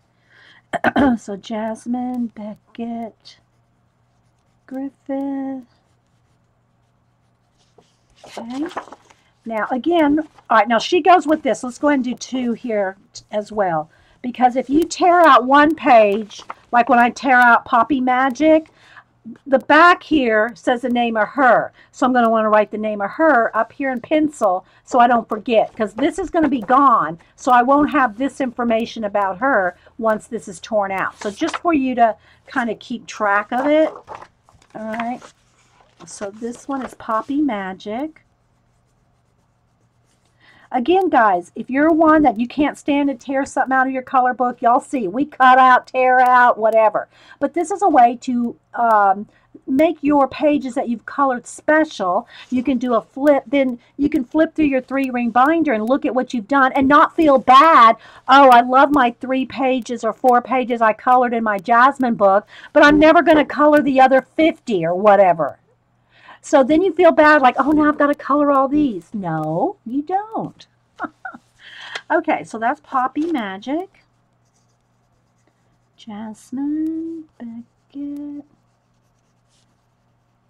So Jasmine, Beckett, Griffith. Okay. Now, again, all right, now she goes with this. Let's go ahead and do 2 here as well. Because if you tear out one page, like when I tear out Poppy Magic, the back here says the name of her. So I'm going to want to write the name of her up here in pencil so I don't forget. Because this is going to be gone, so I won't have this information about her once this is torn out. So just for you to kind of keep track of it. All right. So this one is Poppy Magic. Again, guys, if you're one that you can't stand to tear something out of your color book, y'all see, we cut out, tear out, whatever. But this is a way to make your pages that you've colored special. You can do a flip, then you can flip through your 3-ring binder and look at what you've done and not feel bad. Oh, I love my 3 pages or 4 pages I colored in my Jasmine book, but I'm never going to color the other 50 or whatever. So then you feel bad, like, oh, now I've got to color all these. No, you don't. Okay, so that's Poppy Magic. Jasmine, Beckett.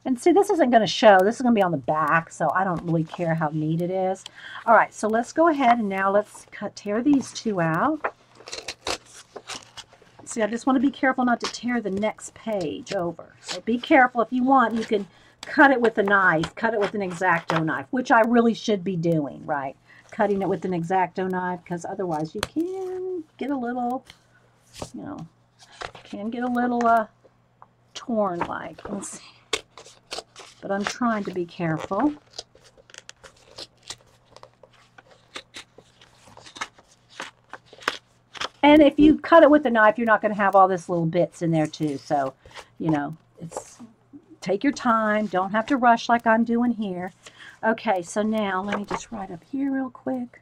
And see, this isn't going to show. This is going to be on the back, so I don't really care how neat it is. All right, so let's go ahead and now let's tear these 2 out. See, I just want to be careful not to tear the next page over. So be careful. If you want, you can cut it with a knife, cut it with an X-Acto knife, which I really should be doing, right? Cutting it with an X-Acto knife, because otherwise you can get a little, you know, torn, like, let's see. But I'm trying to be careful. And if you cut it with a knife, you're not going to have all this little bits in there too. So, you know, take your time. Don't have to rush like I'm doing here. Okay, so now let me just write up here real quick.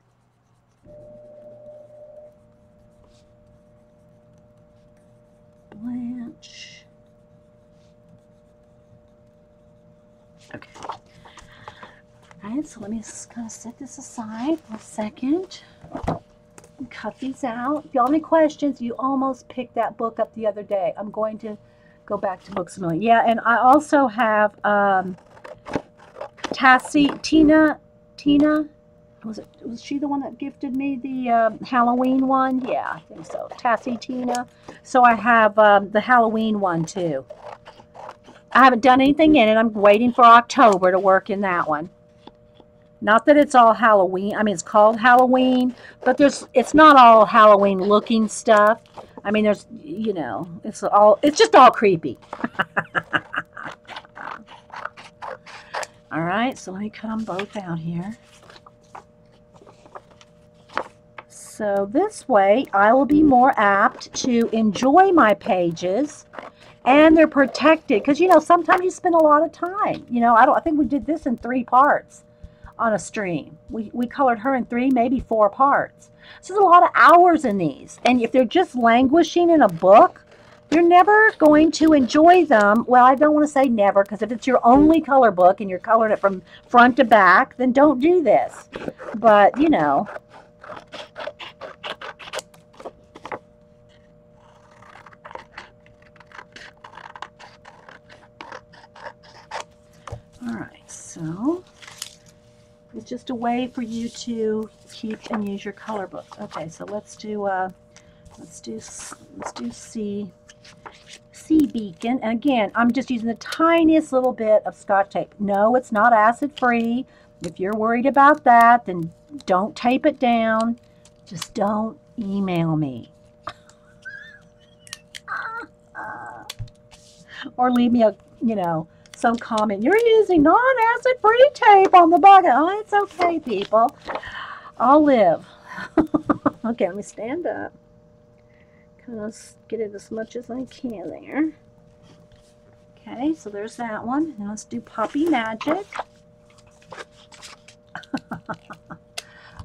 Blanche. Okay. All right, so let me just kind of set this aside for a second. Cut these out. If y'all have any questions, you almost picked that book up the other day. I'm going to go back to Books A Million. Yeah, and I also have Tina, was she the one that gifted me the Halloween one? Yeah, I think so. Tina. So I have the Halloween one too. I haven't done anything in it. I'm waiting for October to work in that one. Not that it's all Halloween. I mean, it's called Halloween, but it's not all Halloween looking stuff. I mean, there's, you know, it's just all creepy. All right, so let me cut them both out here. So this way, I will be more apt to enjoy my pages, and they're protected. Because, you know, sometimes you spend a lot of time. You know, I think we did this in 3 parts on a stream. We colored her in 3, maybe 4 parts. So there's a lot of hours in these. And if they're just languishing in a book, you're never going to enjoy them. Well, I don't want to say never, because if it's your only color book and you're coloring it from front to back, then don't do this. But, you know. All right, so it's just a way for you to keep and use your color book. Okay, so let's do Sea Beacon. And again, I'm just using the tiniest little bit of Scotch tape. No, it's not acid free. If you're worried about that, then don't tape it down. Just don't email me. Or leave me a, some comment. You're using non-acid-free tape on the bucket. Oh, it's okay, people. I'll live. Okay, let me stand up. Let's get it as much as I can there. Okay, so there's that one. Now let's do Puppy Magic.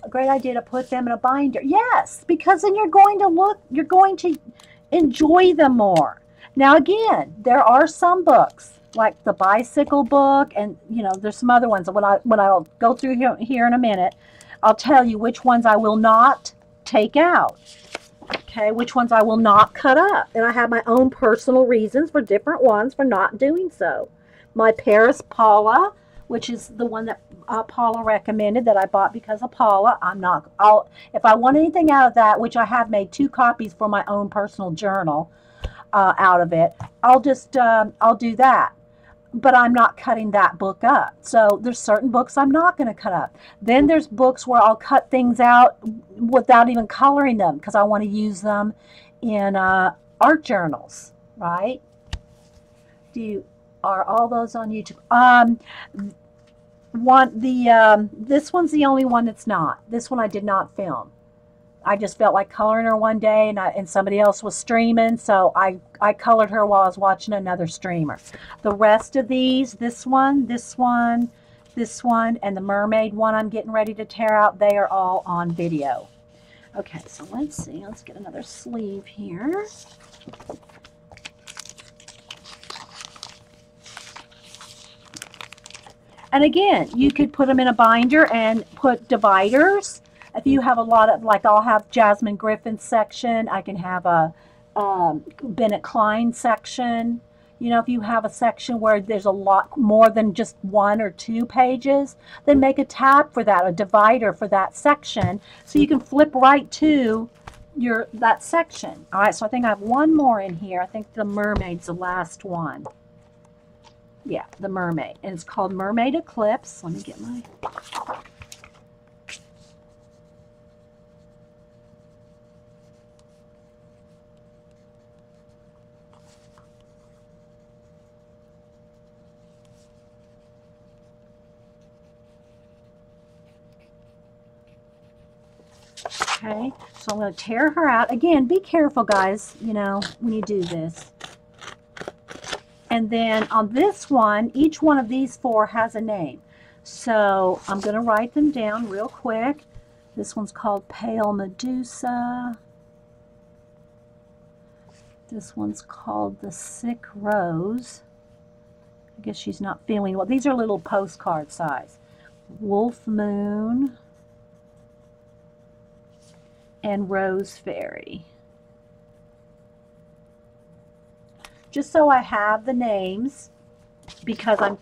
A great idea to put them in a binder. Yes, because then you're going to enjoy them more. Now again, there are some books like the bicycle book, and there's some other ones. When I'll go through here in a minute, I'll tell you which ones I will not take out. Okay, which ones I will not cut up. And I have my own personal reasons for different ones for not doing so. My Paris Paula, which is the one that Paula recommended that I bought because of Paula. If I want anything out of that, which I have made 2 copies for my own personal journal out of it, I'll do that. But I'm not cutting that book up. So there's certain books I'm not going to cut up. Then there's books where I'll cut things out without even coloring them because I want to use them in art journals, right? Are all those on YouTube? This one's the only one that's not. This one I did not film. I just felt like coloring her one day, and somebody else was streaming, so I colored her while I was watching another streamer. The rest of these, this one, and the mermaid one I'm getting ready to tear out, they are all on video. Okay, so let's see. Let's get another sleeve here. And again, you could put them in a binder and put dividers. If you have a lot of, like I'll have Jasmine Griffin's section, I can have a Bennett Klein section. If you have a section where there's a lot more than just 1 or 2 pages, then make a tab for that, a divider for that section, so you can flip right to that section. All right, so I think I have one more in here. I think the mermaid's the last one. Yeah, the mermaid, and it's called Mermaid Eclipse. Let me get my... Okay, so I'm going to tear her out. Again, be careful, guys, when you do this. And then on this one, each one of these 4 has a name. So I'm going to write them down real quick. This one's called Pale Medusa. This one's called The Sick Rose. I guess she's not feeling well. These are little postcard size. Wolf Moon and Rose Fairy. Just so I have the names, because I'm,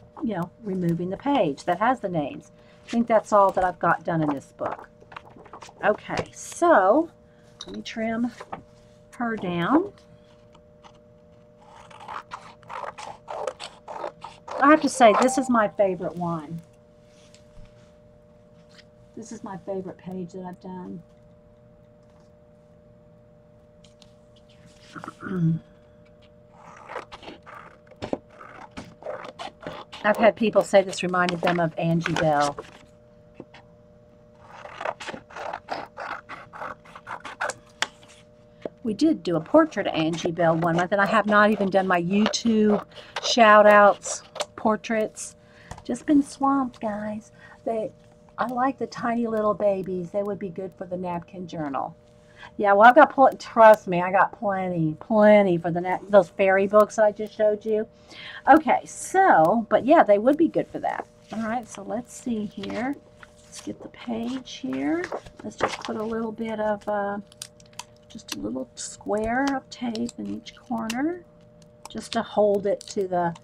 removing the page that has the names. I think that's all that I've got done in this book. Okay, so let me trim her down. I have to say, this is my favorite one. This is my favorite page that I've done. I've had people say this reminded them of Angie Bell. We did do a portrait of Angie Bell one month, and I have not even done my YouTube shout-outs, portraits. Just been swamped, guys. I like the tiny little babies. They would be good for the napkin journal. Yeah, well, I've got, trust me, I got plenty for those fairy books that I just showed you. Okay, so, but yeah, they would be good for that. All right, so let's see here. Let's get the page here. Let's just put a little bit of, just a little square of tape in each corner, just to hold it to the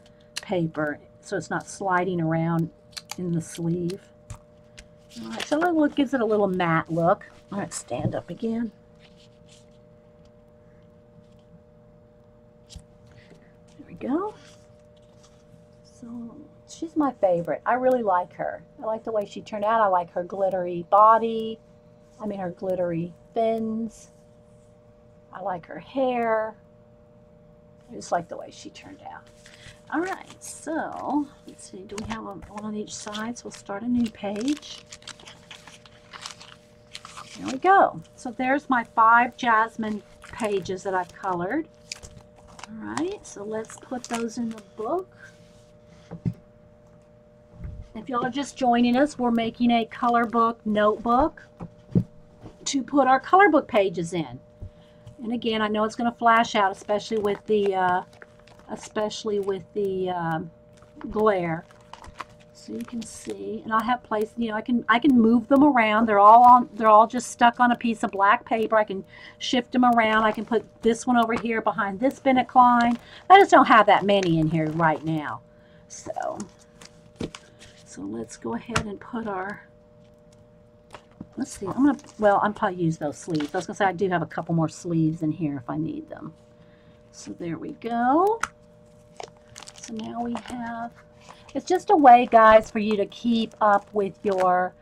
paper so it's not sliding around in the sleeve. All right, so it gives it a little matte look. All right, stand up again. Go. So let's She's my favorite. I really like her. I like the way she turned out. I like her glittery body. I mean, her glittery fins. I like her hair. I just like the way she turned out. All right, so let's see. Do we have one on each side? So we'll start a new page. There we go. So there's my 5 jasmine pages that I've colored. All right, so let's put those in the book. If y'all are just joining us, we're making a color book notebook to put our color book pages in. And again, I know it's going to flash out, especially with the glare. So you can see, and I have placed, you know, I can move them around. They're all just stuck on a piece of black paper. I can shift them around. I can put this one over here behind this Bennett Klein. I just don't have that many in here right now. So let's go ahead and put our, let's see, I'm probably use those sleeves. I was gonna say I do have a couple more sleeves in here if I need them. So there we go. So now we have, it's just a way, guys, for you to keep up with your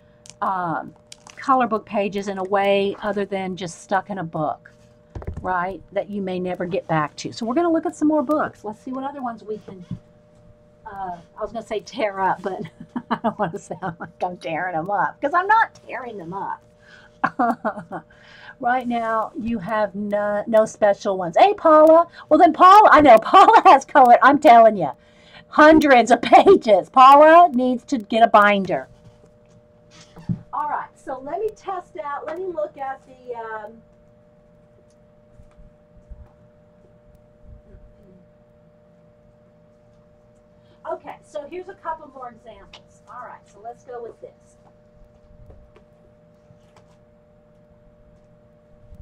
color book pages in a way other than just stuck in a book, right, that you may never get back to. So we're going to look at some more books. Let's see what other ones we can, I was going to say tear up, but I don't want to sound like I'm tearing them up, because I'm not tearing them up. Right now, you have no special ones. Hey, Paula. Well, then Paula, I know Paula has colored, I'm telling you, hundreds of pages. Paula needs to get a binder. All right, so let me test out, let me look at the, okay, so here's a couple more examples. All right, so let's go with this.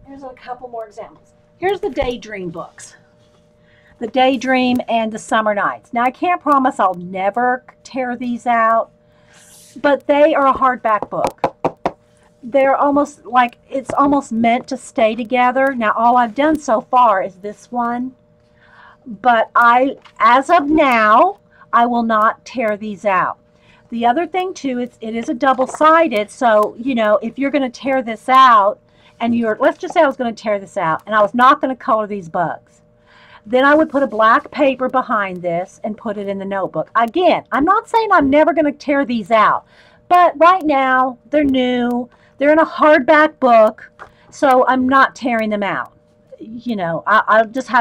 Here's a couple more examples. Here's the Daydream books. The Daydream and the Summer Nights. Now, I can't promise I'll never tear these out, but they are a hardback book. They're almost like, it's almost meant to stay together. Now, all I've done so far is this one, but as of now, I will not tear these out. The other thing, too, it is a double-sided, so, you know, if you're going to tear this out, and let's just say I was going to tear this out, and I was not going to color these bugs. Then I would put a black paper behind this and put it in the notebook. Again, I'm not saying I'm never going to tear these out, but right now they're new. They're in a hardback book, so I'm not tearing them out. You know,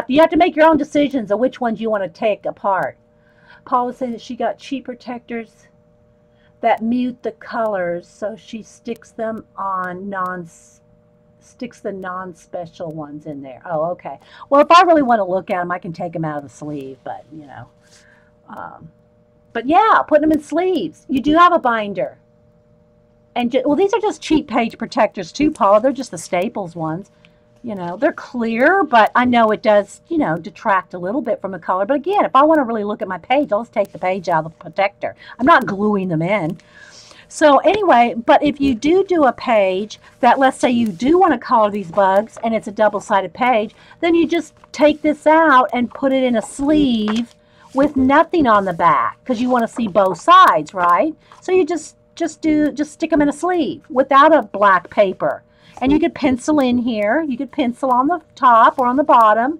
you have to make your own decisions of which ones you want to take apart. Paula said that she got cheap protectors that mute the colors, so she sticks them on the non-special ones in there. Oh, okay. Well, if I really want to look at them, I can take them out of the sleeve, but, you know. But, yeah, putting them in sleeves. You do have a binder. And, well, these are just cheap page protectors, too, Paula. They're just the Staples ones. You know, they're clear, but I know it does, you know, detract a little bit from the color. But, again, if I want to really look at my page, I'll just take the page out of the protector. I'm not gluing them in. So anyway, but if you do a page that, let's say you do want to color these bugs and it's a double-sided page, then you just take this out and put it in a sleeve with nothing on the back because you want to see both sides, right? So you just stick them in a sleeve without a black paper. And you could pencil in here. You could pencil on the top or on the bottom,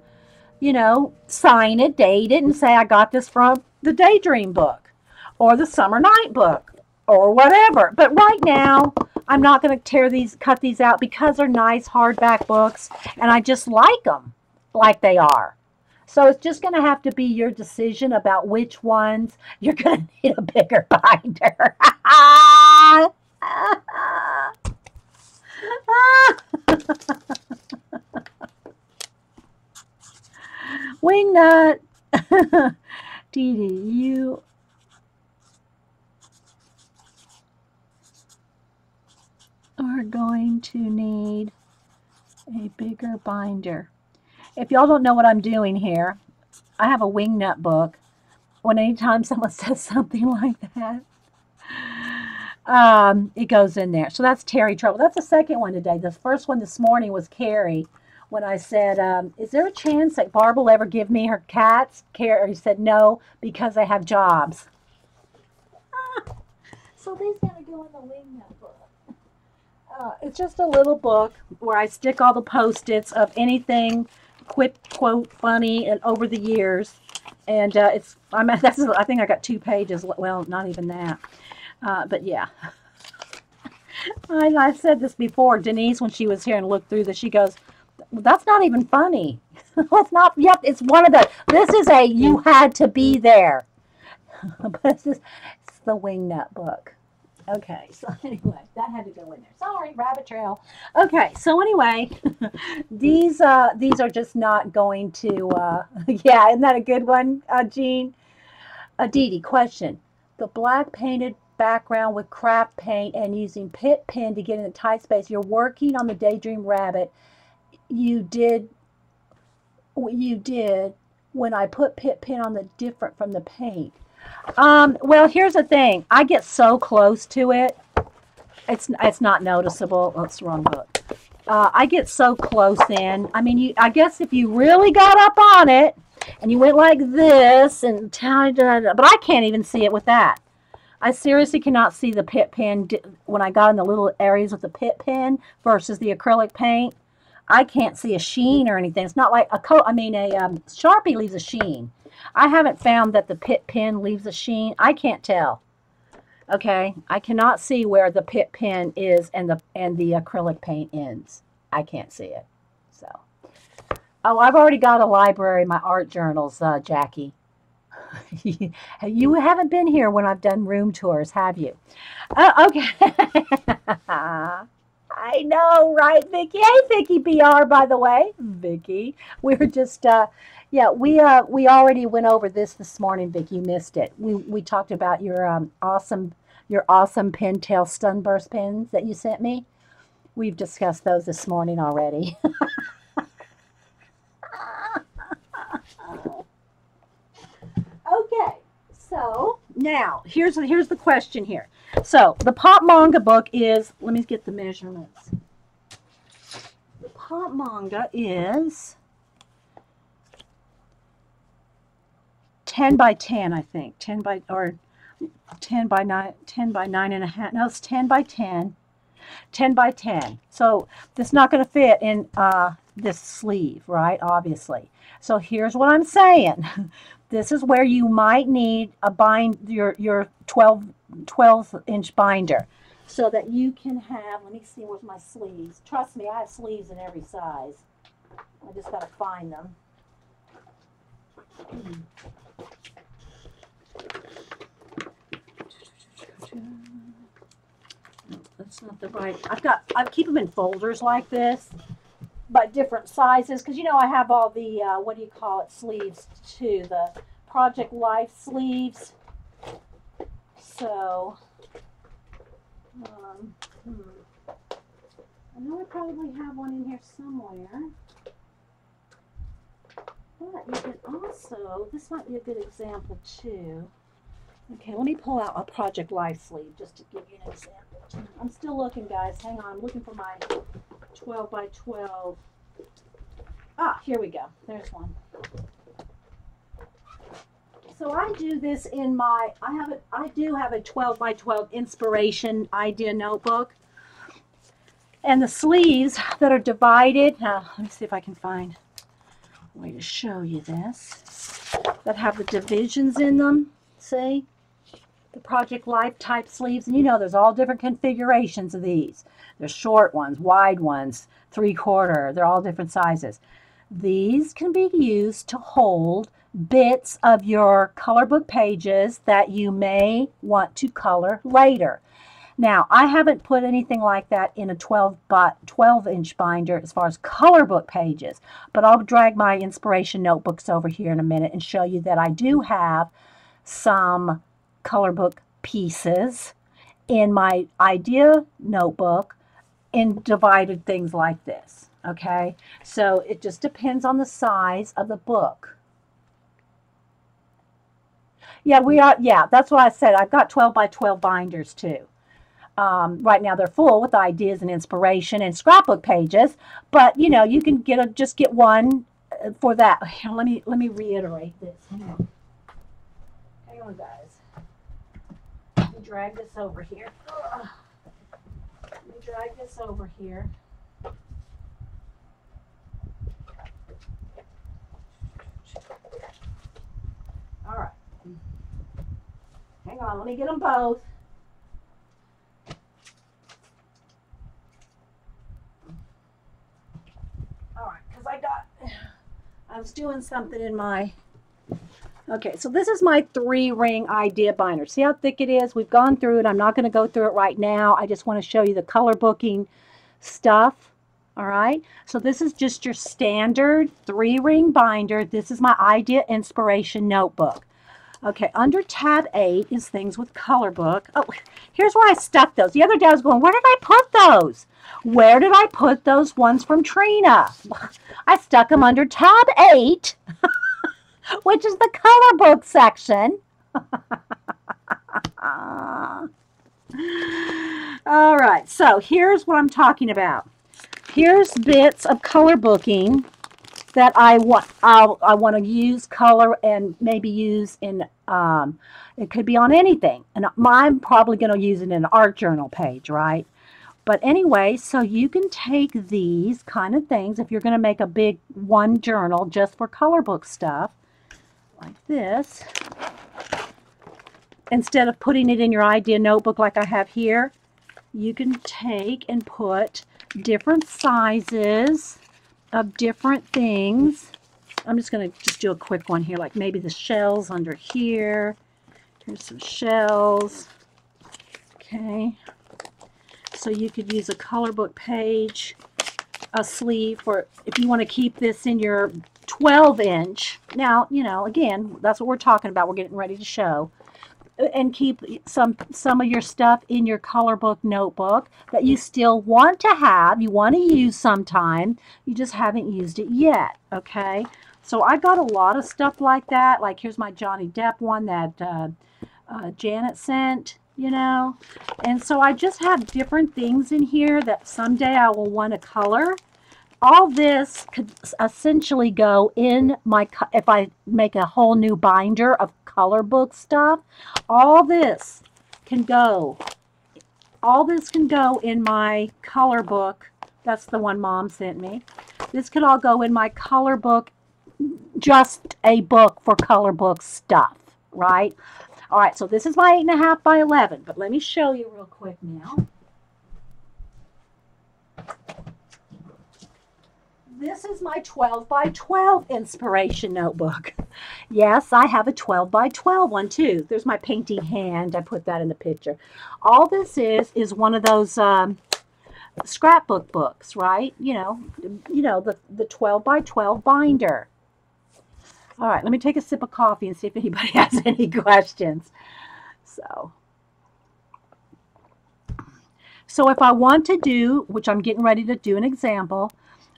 you know, sign it, date it, and say I got this from the Daydream book or the Summer Night book, or whatever. But right now, I'm not going to cut these out because they're nice hardback books, and I just like them like they are. So it's just going to have to be your decision about which ones you're going to need a bigger binder. Wingnut. Dede, you are going to need a bigger binder. If y'all don't know what I'm doing here, I have a Wingnut book. When anytime someone says something like that, it goes in there. So that's Terry Trouble. That's the second one today. The first one this morning was Carrie. When I said, is there a chance that Barb will ever give me her cats? Carrie said no, because they have jobs. So these gotta go in the Wingnut book. It's just a little book where I stick all the post-its of anything quip, quote, funny, and over the years. And I think I got 2 pages. Well, not even that. But yeah. I've said this before. Denise, when she was here and looked through this, she goes, that's not even funny. It's not. Yep, it's one of the. This is a you had to be there. But it's the Wingnut book. Okay, so anyway, that had to go in there. Sorry, rabbit trail. Okay, so anyway, these are just not going to. Yeah, isn't that a good one, Jean? Dede, question: the black painted background with craft paint and using pit pen to get in a tight space. You're working on the Daydream Rabbit. You did when I put pit pen on the different from the paint. Well, here's the thing. I get so close to it. It's not noticeable. Oh, it's the wrong book. I get so close in. I mean, I guess if you really got up on it and you went like this and but I can't even see it with that. I seriously cannot see the pit pen when I got in the little areas with the pit pen versus the acrylic paint. I can't see a sheen or anything. It's not like a Sharpie leaves a sheen. I haven't found that the pit pen leaves a sheen. I can't tell. Okay, I cannot see where the pit pen is and the acrylic paint ends. I can't see it. So, oh, I've already got a library, my art journals, Jackie. You haven't been here when I've done room tours, have you? Okay. I know, right, Vicky? Hey, Vicky BR, by the way. Vicky. We were just, yeah, we already went over this morning, Vicky. You missed it. We talked about your awesome pintail Sunburst pins that you sent me. We've discussed those this morning already. Okay, so now here's the question here. So the Pop Manga book is, let me get the measurements. The Pop Manga is 10 by 10, I think. 10 by 9, 10 by 9.5. No, it's 10 by 10. 10 by 10. So this is not going to fit in this sleeve, right? Obviously. So here's what I'm saying. This is where you might need your 12-inch binder so that you can have, let me see, where's my sleeves? Trust me, I have sleeves in every size. I just got to find them. No, that's not the right. I keep them in folders like this, but different sizes, because you know I have all the what do you call it, sleeves too, the Project Life sleeves. So I know I probably have one in here somewhere, but you can also, this might be a good example too. Okay, let me pull out a Project Life sleeve just to give you an example. I'm still looking, guys. Hang on. I'm looking for my 12 by 12. Ah, here we go. There's one. So I do this in my, I do have a 12 by 12 inspiration idea notebook. And the sleeves that are divided, let me see if I can find a way to show you this, that have the divisions in them. See? The Project Life type sleeves, and you know there's all different configurations of these. There's short ones, wide ones, 3/4, they're all different sizes. These can be used to hold bits of your color book pages that you may want to color later. Now, I haven't put anything like that in a 12-inch binder as far as color book pages, but I'll drag my inspiration notebooks over here in a minute and show you that I do have some color book pieces in my idea notebook in divided things like this. Okay, so it just depends on the size of the book. Yeah, that's what I said. I've got 12 by 12 binders too. Right now they're full with ideas and inspiration and scrapbook pages, but you know, you can just get one for that. Here, let me reiterate this. Hang on, guys. drag this over here. Ugh. Let me drag this over here. All right. Hang on, let me get them both. All right, because I was doing something in my, okay, so this is my 3-ring idea binder. See how thick it is? We've gone through it. I'm not going to go through it right now. I just want to show you the color booking stuff. All right, so this is just your standard 3-ring binder. This is my idea inspiration notebook. Okay, under tab 8 is things with color book. Oh, here's where I stuck those. The other day I was going, where did I put those? Where did I put those ones from Trina? I stuck them under tab 8, which is the color book section. All right, so here's what I'm talking about. Here's bits of color booking that I want to use color and maybe use in, it could be on anything. And I'm probably going to use it in an art journal page, right? But anyway, so you can take these kind of things if you're going to make a big one journal just for color book stuff, like this. Instead of putting it in your idea notebook like I have here, you can take and put different sizes of different things. I'm just going to just do a quick one here, like maybe the shells under here. Here's some shells. Okay. So you could use a color book page, a sleeve for if you want to keep this in your 12-inch. Now, you know, again, that's what we're talking about. We're getting ready to show. And keep some of your stuff in your color book notebook that you still want to have, you want to use sometime, you just haven't used it yet, okay? So I got a lot of stuff like that. Like here's my Johnny Depp one that Janet sent, you know. And so I just have different things in here that someday I will want to color. All this could essentially go in my, if I make a whole new binder of color book stuff, all this can go in my color book. That's the one Mom sent me. This could all go in my color book, just a book for color book stuff, right? All right, so this is my 8.5 by 11, but let me show you real quick now. This is my 12 by 12 inspiration notebook. Yes, I have a 12 by 12 one too. There's my painting hand. I put that in the picture. All this is one of those scrapbook books, right? You know the 12 by 12 binder. All right, let me take a sip of coffee and see if anybody has any questions. So if I want to do, which I'm getting ready to do an example,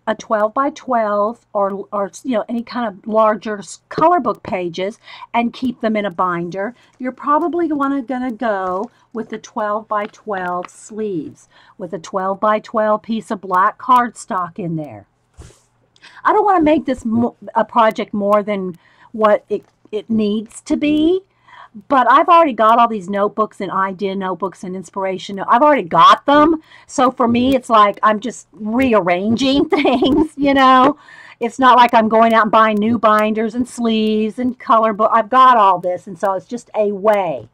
a 12 by 12 or you know, any kind of larger color book pages and keep them in a binder, you're probably going to go with the 12 by 12 sleeves with a 12 by 12 piece of black cardstock in there. I don't want to make this a project more than what it needs to be. But I've already got all these notebooks and idea notebooks and inspiration. I've already got them. So for me, it's like I'm just rearranging things, you know. It's not like I'm going out and buying new binders and sleeves and color book. I've got all this. And so it's just a way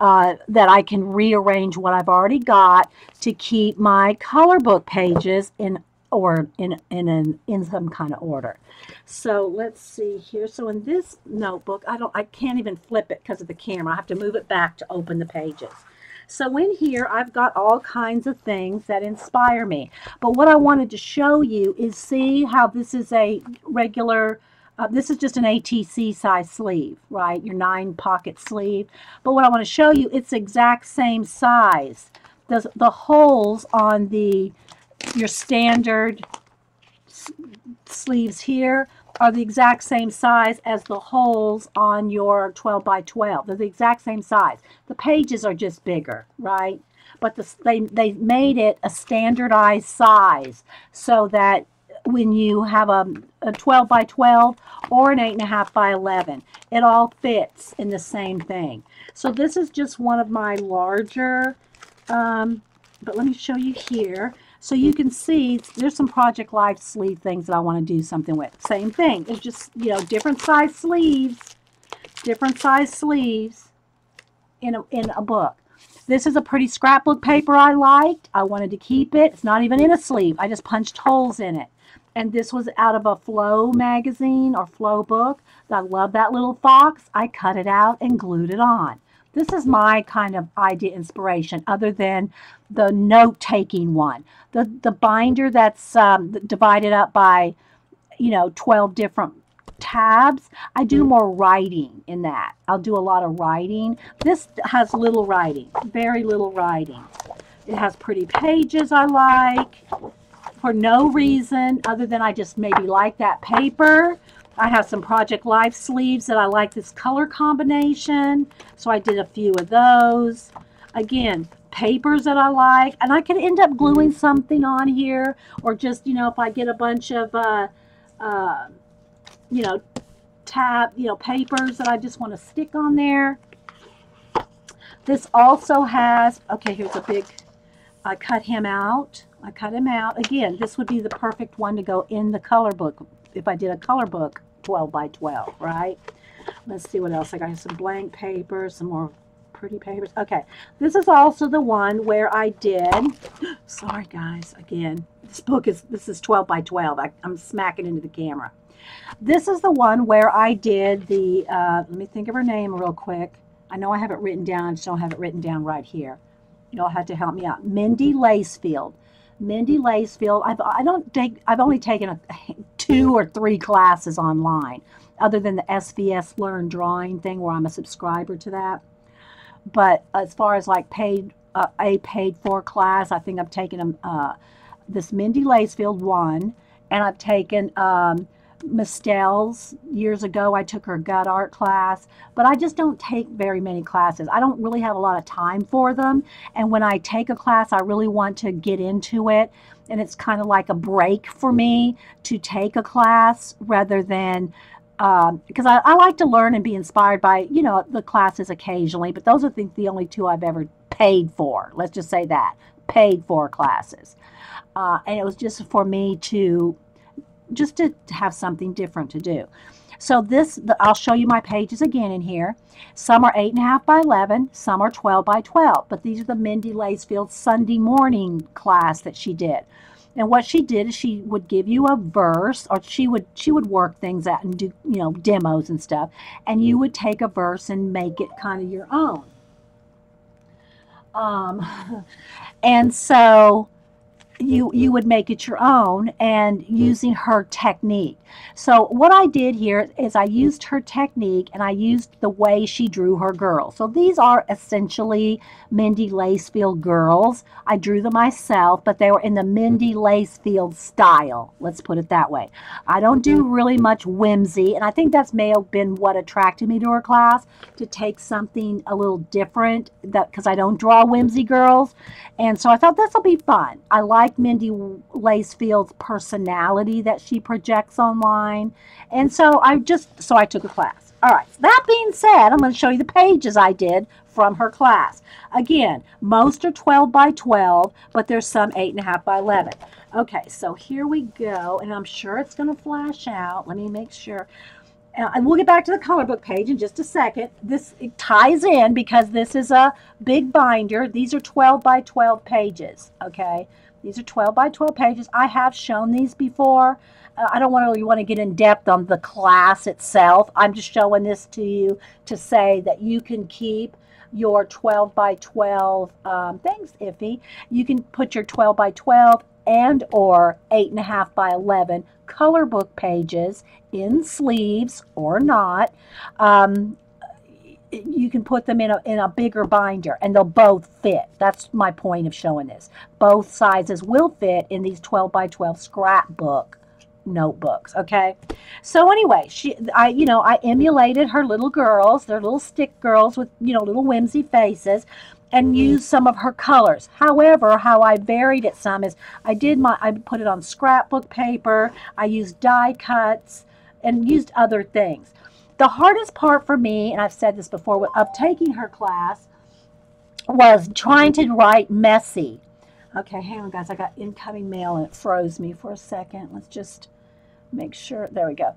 that I can rearrange what I've already got to keep my color book pages in some kind of order. So let's see here. So in this notebook, I can't even flip it because of the camera. I have to move it back to open the pages. So in here, I've got all kinds of things that inspire me. But what I wanted to show you is see how this is a regular, this is just an ATC size sleeve, right? Your 9-pocket sleeve. But what I want to show you, it's exact same size. The holes on your standard sleeves here are the exact same size as the holes on your 12 by 12. They're the exact same size. The pages are just bigger, right? But they made it a standardized size so that when you have a 12 by 12 or an 8.5 by 11. It all fits in the same thing. So this is just one of my larger, but let me show you here. So you can see there's some Project Life sleeve things that I want to do something with. Same thing. It's just, you know, different size sleeves in a book. This is a pretty scrapbook paper I liked. I wanted to keep it. It's not even in a sleeve. I just punched holes in it. And this was out of a Flow magazine or Flow book. I love that little fox. I cut it out and glued it on. This is my kind of idea inspiration, other than the note-taking one. The binder that's divided up by, you know, 12 different tabs. I do more writing in that. I'll do a lot of writing. This has little writing, very little writing. It has pretty pages I like for no reason other than I just maybe like that paper. I have some Project Life sleeves that I like this color combination, so I did a few of those. Again, papers that I like, and I could end up gluing something on here, or just, you know, if I get a bunch of you know, papers that I just want to stick on there. This also has, okay, here's a big, I cut him out. Again, this would be the perfect one to go in the color book if I did a color book 12 by 12, right? Let's see what else. I got some blank papers, some more pretty papers. Okay, this is also the one where I did, sorry guys, again, this is 12 by 12. I'm smacking into the camera. This is the one where I did the, let me think of her name real quick. I know I have it written down, I just don't have it written down right here. You'll have to help me out. Mindy Lacefield. Mindy Lacefield. I've only taken 2 or 3 classes online, other than the SVS Learn Drawing thing where I'm a subscriber to that. But as far as like a paid for class, I think I've taken this Mindy Lacefield one, and I've taken Mistel's. Years ago I took her gut art class, but I just don't take very many classes. I don't really have a lot of time for them, and when I take a class I really want to get into it, and it's kind of like a break for me to take a class rather than because I like to learn and be inspired by, you know, the classes occasionally, but those are the only 2 I've ever paid for. Let's just say that, paid for classes, and it was just for me to have something different to do. So I'll show you my pages again in here. Some are 8.5 by 11, some are 12 by 12, but these are the Mindy Lacefield Sunday morning class that she did. And what she did is she would give you a verse, or she would work things out and do, you know, demos and stuff, and you would take a verse and make it kind of your own. And so you would make it your own, and using her technique. So what I did here is I used her technique, and I used the way she drew her girls. So these are essentially Mindy Lacefield girls. I drew them myself, but they were in the Mindy Lacefield style. Let's put it that way. I don't do really much whimsy, and I think that's may have been what attracted me to her class, to take something a little different, because I don't draw whimsy girls. And so I thought this will be fun. I like Mindy Lacefield's personality that she projects online, and so I took a class. All right, so that being said, I'm going to show you the pages I did from her class. Again, most are 12 by 12, but there's some 8.5 by 11. Okay, so here we go, and I'm sure it's going to flash out. Let me make sure. And we'll get back to the color book page in just a second. It ties in because this is a big binder. These are 12 by 12 pages, okay? These are 12 by 12 pages. I have shown these before. I don't really want to get in depth on the class itself. I'm just showing this to you to say that you can keep your 12 by 12, thanks Iffy. You can put your 12 by 12 and or 8.5 by 11 color book pages in sleeves or not. You can put them in a bigger binder, and they'll both fit. That's my point of showing this. Both sizes will fit in these 12 by 12 scrapbook notebooks. Okay, so anyway, I emulated her little girls. They're little stick girls with, you know, little whimsy faces, and use some of her colors. However, how I varied it some is I put it on scrapbook paper, I used die cuts, and used other things. The hardest part for me, and I've said this before, of taking her class was trying to write messy. Okay, hang on guys, I got incoming mail and it froze me for a second. Let's just make sure, there we go.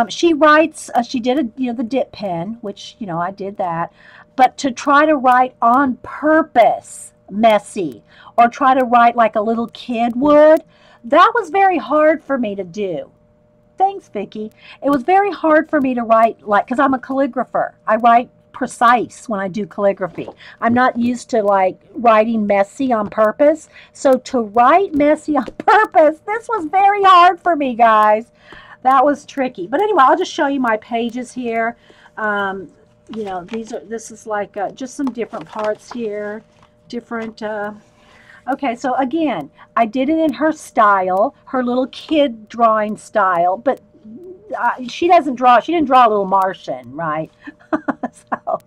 She writes, she did the dip pen, which, I did that. But to try to write on purpose messy, or try to write like a little kid would, that was very hard for me to do. Thanks, Vicki. It was very hard for me to write because I'm a calligrapher. I write precise when I do calligraphy. I'm not used to like writing messy on purpose. So to write messy on purpose, this was very hard for me, guys. That was tricky. But anyway, I'll just show you my pages here. This is like just some different parts here, different. Okay, so again, I did it in her style, her little kid drawing style, but she didn't draw a little Martian, right? So,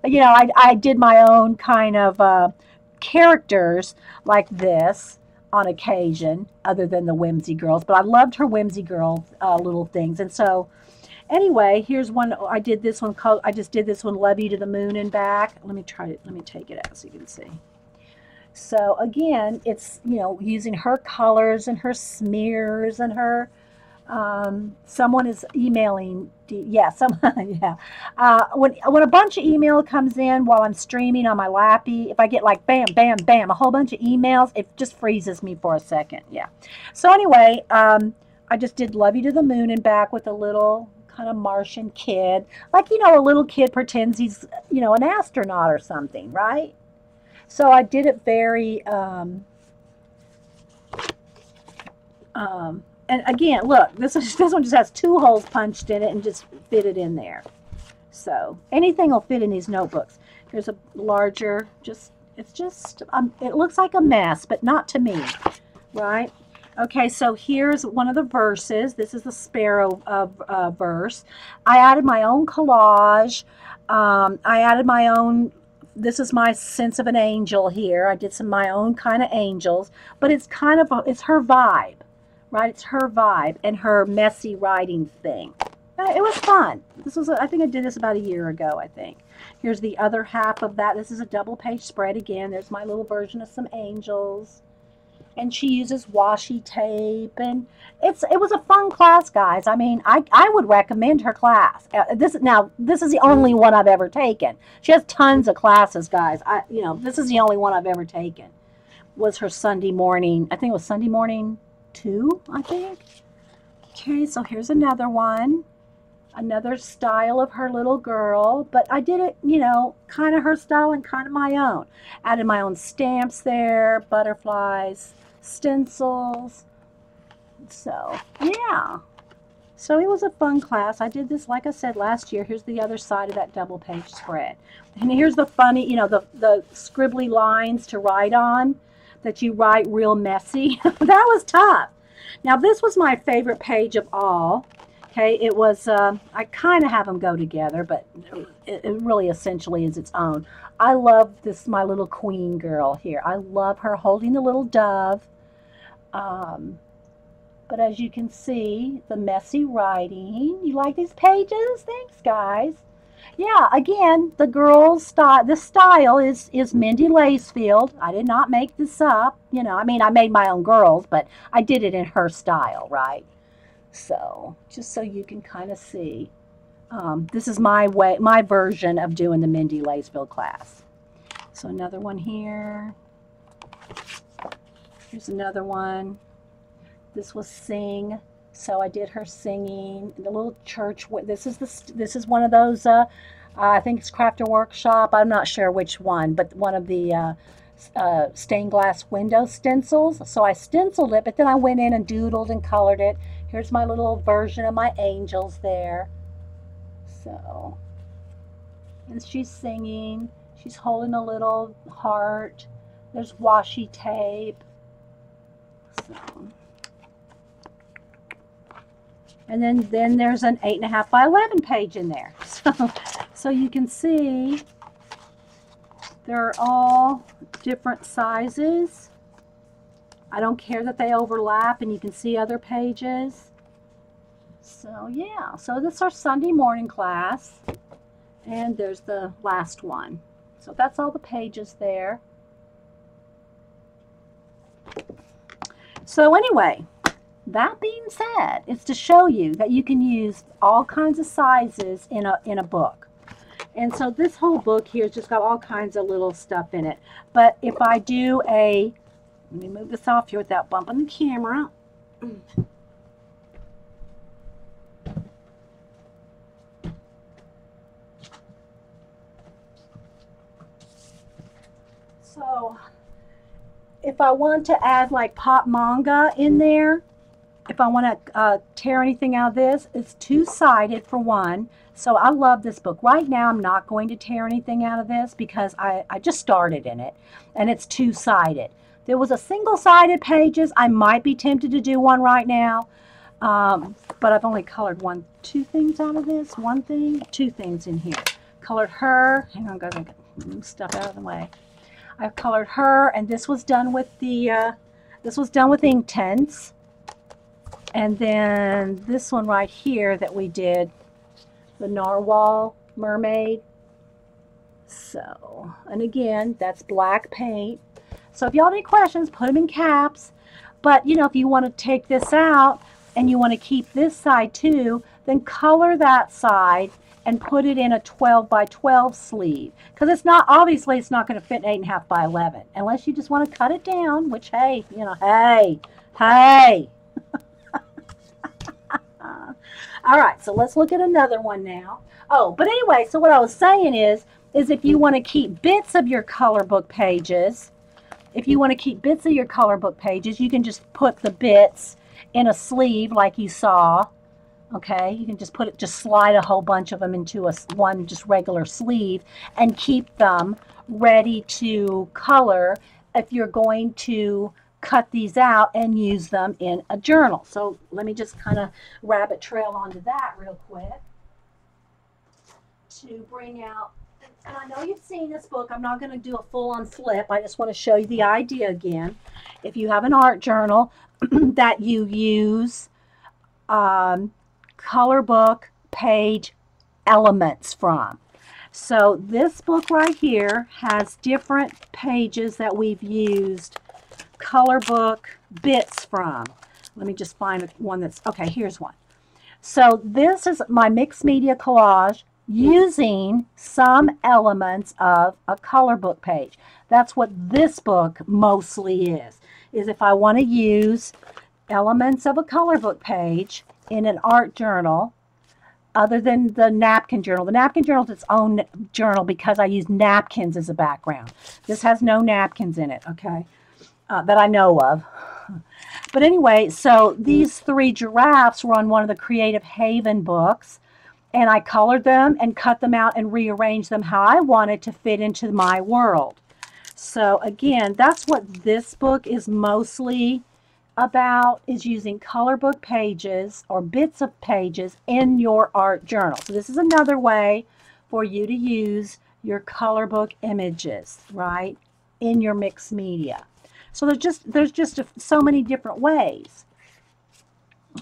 I did my own kind of characters like this on occasion, other than the Whimsy Girls, but I loved her Whimsy Girl little things. And so anyway, here's one. I did this one called, I just did this one, Love You to the Moon and Back. Let me take it out so you can see. So again, it's, using her colors and her smears and her, someone is emailing, yeah, yeah. When a bunch of email comes in while I'm streaming on my lappy, if I get like bam, bam, bam, a whole bunch of emails, it just freezes me for a second, yeah. So anyway, I just did Love You to the Moon and Back with a little kind of Martian kid. Like, a little kid pretends he's, an astronaut or something, right? So I did it very, and again, look, this one just has 2 holes punched in it and just fit it in there. So anything will fit in these notebooks. Here's a larger, it looks like a mess, but not to me, right? Okay, so here's one of the verses. This is the sparrow verse. I added my own collage. I added my own. This is my sense of an angel here. I did my own kind of angels, but it's kind of it's her vibe, right? It's her vibe and her messy writing thing. It was fun. I think I did this about a year ago, I think. Here's the other half of that. This is a double-page spread again. There's my little version of some angels. And she uses washi tape, and it was a fun class, guys. I mean, I would recommend her class. This is the only one I've ever taken. She has tons of classes, guys. This is the only one I've ever taken. Was her Sunday morning? I think it was Sunday morning 2. I think. Okay, so here's another one. Another style of her little girl, but I did it, kind of her style and kind of my own. Added my own stamps there, butterflies, stencils. So, yeah. So it was a fun class. I did this, like I said, last year. Here's the other side of that double-page spread. And here's the funny, the scribbly lines to write on that you write real messy. That was tough. Now, this was my favorite page of all. Okay, it was, I kind of have them go together, but it really essentially is its own. I love this, my little queen girl here. I love her holding the little dove. But as you can see, the messy writing. You like these pages? Thanks, guys. Yeah, again, the girl's style, the style is Mindy Lacefield. I did not make this up. I mean, I made my own girls, but I did it in her style, right? So, just so you can kind of see, this is my version of doing the Mindy Lacefield class. So another one here. Here's another one. This was Sing. So I did her singing in the little church. This is one of those. I think it's Crafter Workshop. I'm not sure which one, but one of the stained glass window stencils. So I stenciled it, but then I went in and doodled and colored it. Here's my little version of my angels there. So, and she's singing. She's holding a little heart. There's washi tape. So, and then there's an 8.5 by 11 page in there. So you can see They're all different sizes. I don't care that they overlap, and you can see other pages. So yeah, so this is our Sunday morning class, and there's the last one. So that's all the pages there. So anyway, that being said, it's to show you that you can use all kinds of sizes in a book. And so this whole book here has just got all kinds of little stuff in it. But if I do a, let me move this off here without bumping the camera. So if I want to add like pop manga in there, if I want to tear anything out of this, it's two-sided for one. So I love this book. Right now I'm not going to tear anything out of this because I just started in it, and it's two-sided. There was a single-sided pages. I might be tempted to do one right now, but I've only colored two things out of this. One thing, two things in here. Colored her. Hang on, guys, I got stuff out of the way. I've colored her, and this was done with the ink tints. And then this one right here that we did, the narwhal mermaid. So, and again, that's black paint. So if y'all have any questions, put them in caps. But, you know, if you want to take this out and you want to keep this side too, then color that side and put it in a 12 by 12 sleeve. Because it's not, obviously it's not going to fit an 8.5 by 11. Unless you just want to cut it down, which, hey, you know, hey. All right, so let's look at another one now. Oh, but anyway, so what I was saying is if you want to keep bits of your color book pages, you can just put the bits in a sleeve like you saw. Okay, you can just slide a whole bunch of them into one just regular sleeve and keep them ready to color if you're going to cut these out and use them in a journal. So let me just kind of rabbit trail onto that real quick to bring out, and I know you've seen this book. I'm not going to do a full-on flip. I just want to show you the idea again. If you have an art journal that you use color book page elements from. So this book right here has different pages that we've used color book bits from. Let me just find one that's, okay, here's one. So this is my mixed media collage using some elements of a color book page. That's what this book mostly is if I want to use elements of a color book page in an art journal, other than the napkin journal. The napkin journal is its own journal because I use napkins as a background. This has no napkins in it, okay? That I know of. But anyway, so these three giraffes were on one of the Creative Haven books, and I colored them and cut them out and rearranged them how I wanted to fit into my world. So again, that's what this book is mostly about, is using color book pages or bits of pages in your art journal. So this is another way for you to use your color book images, right, in your mixed media. So there's just so many different ways.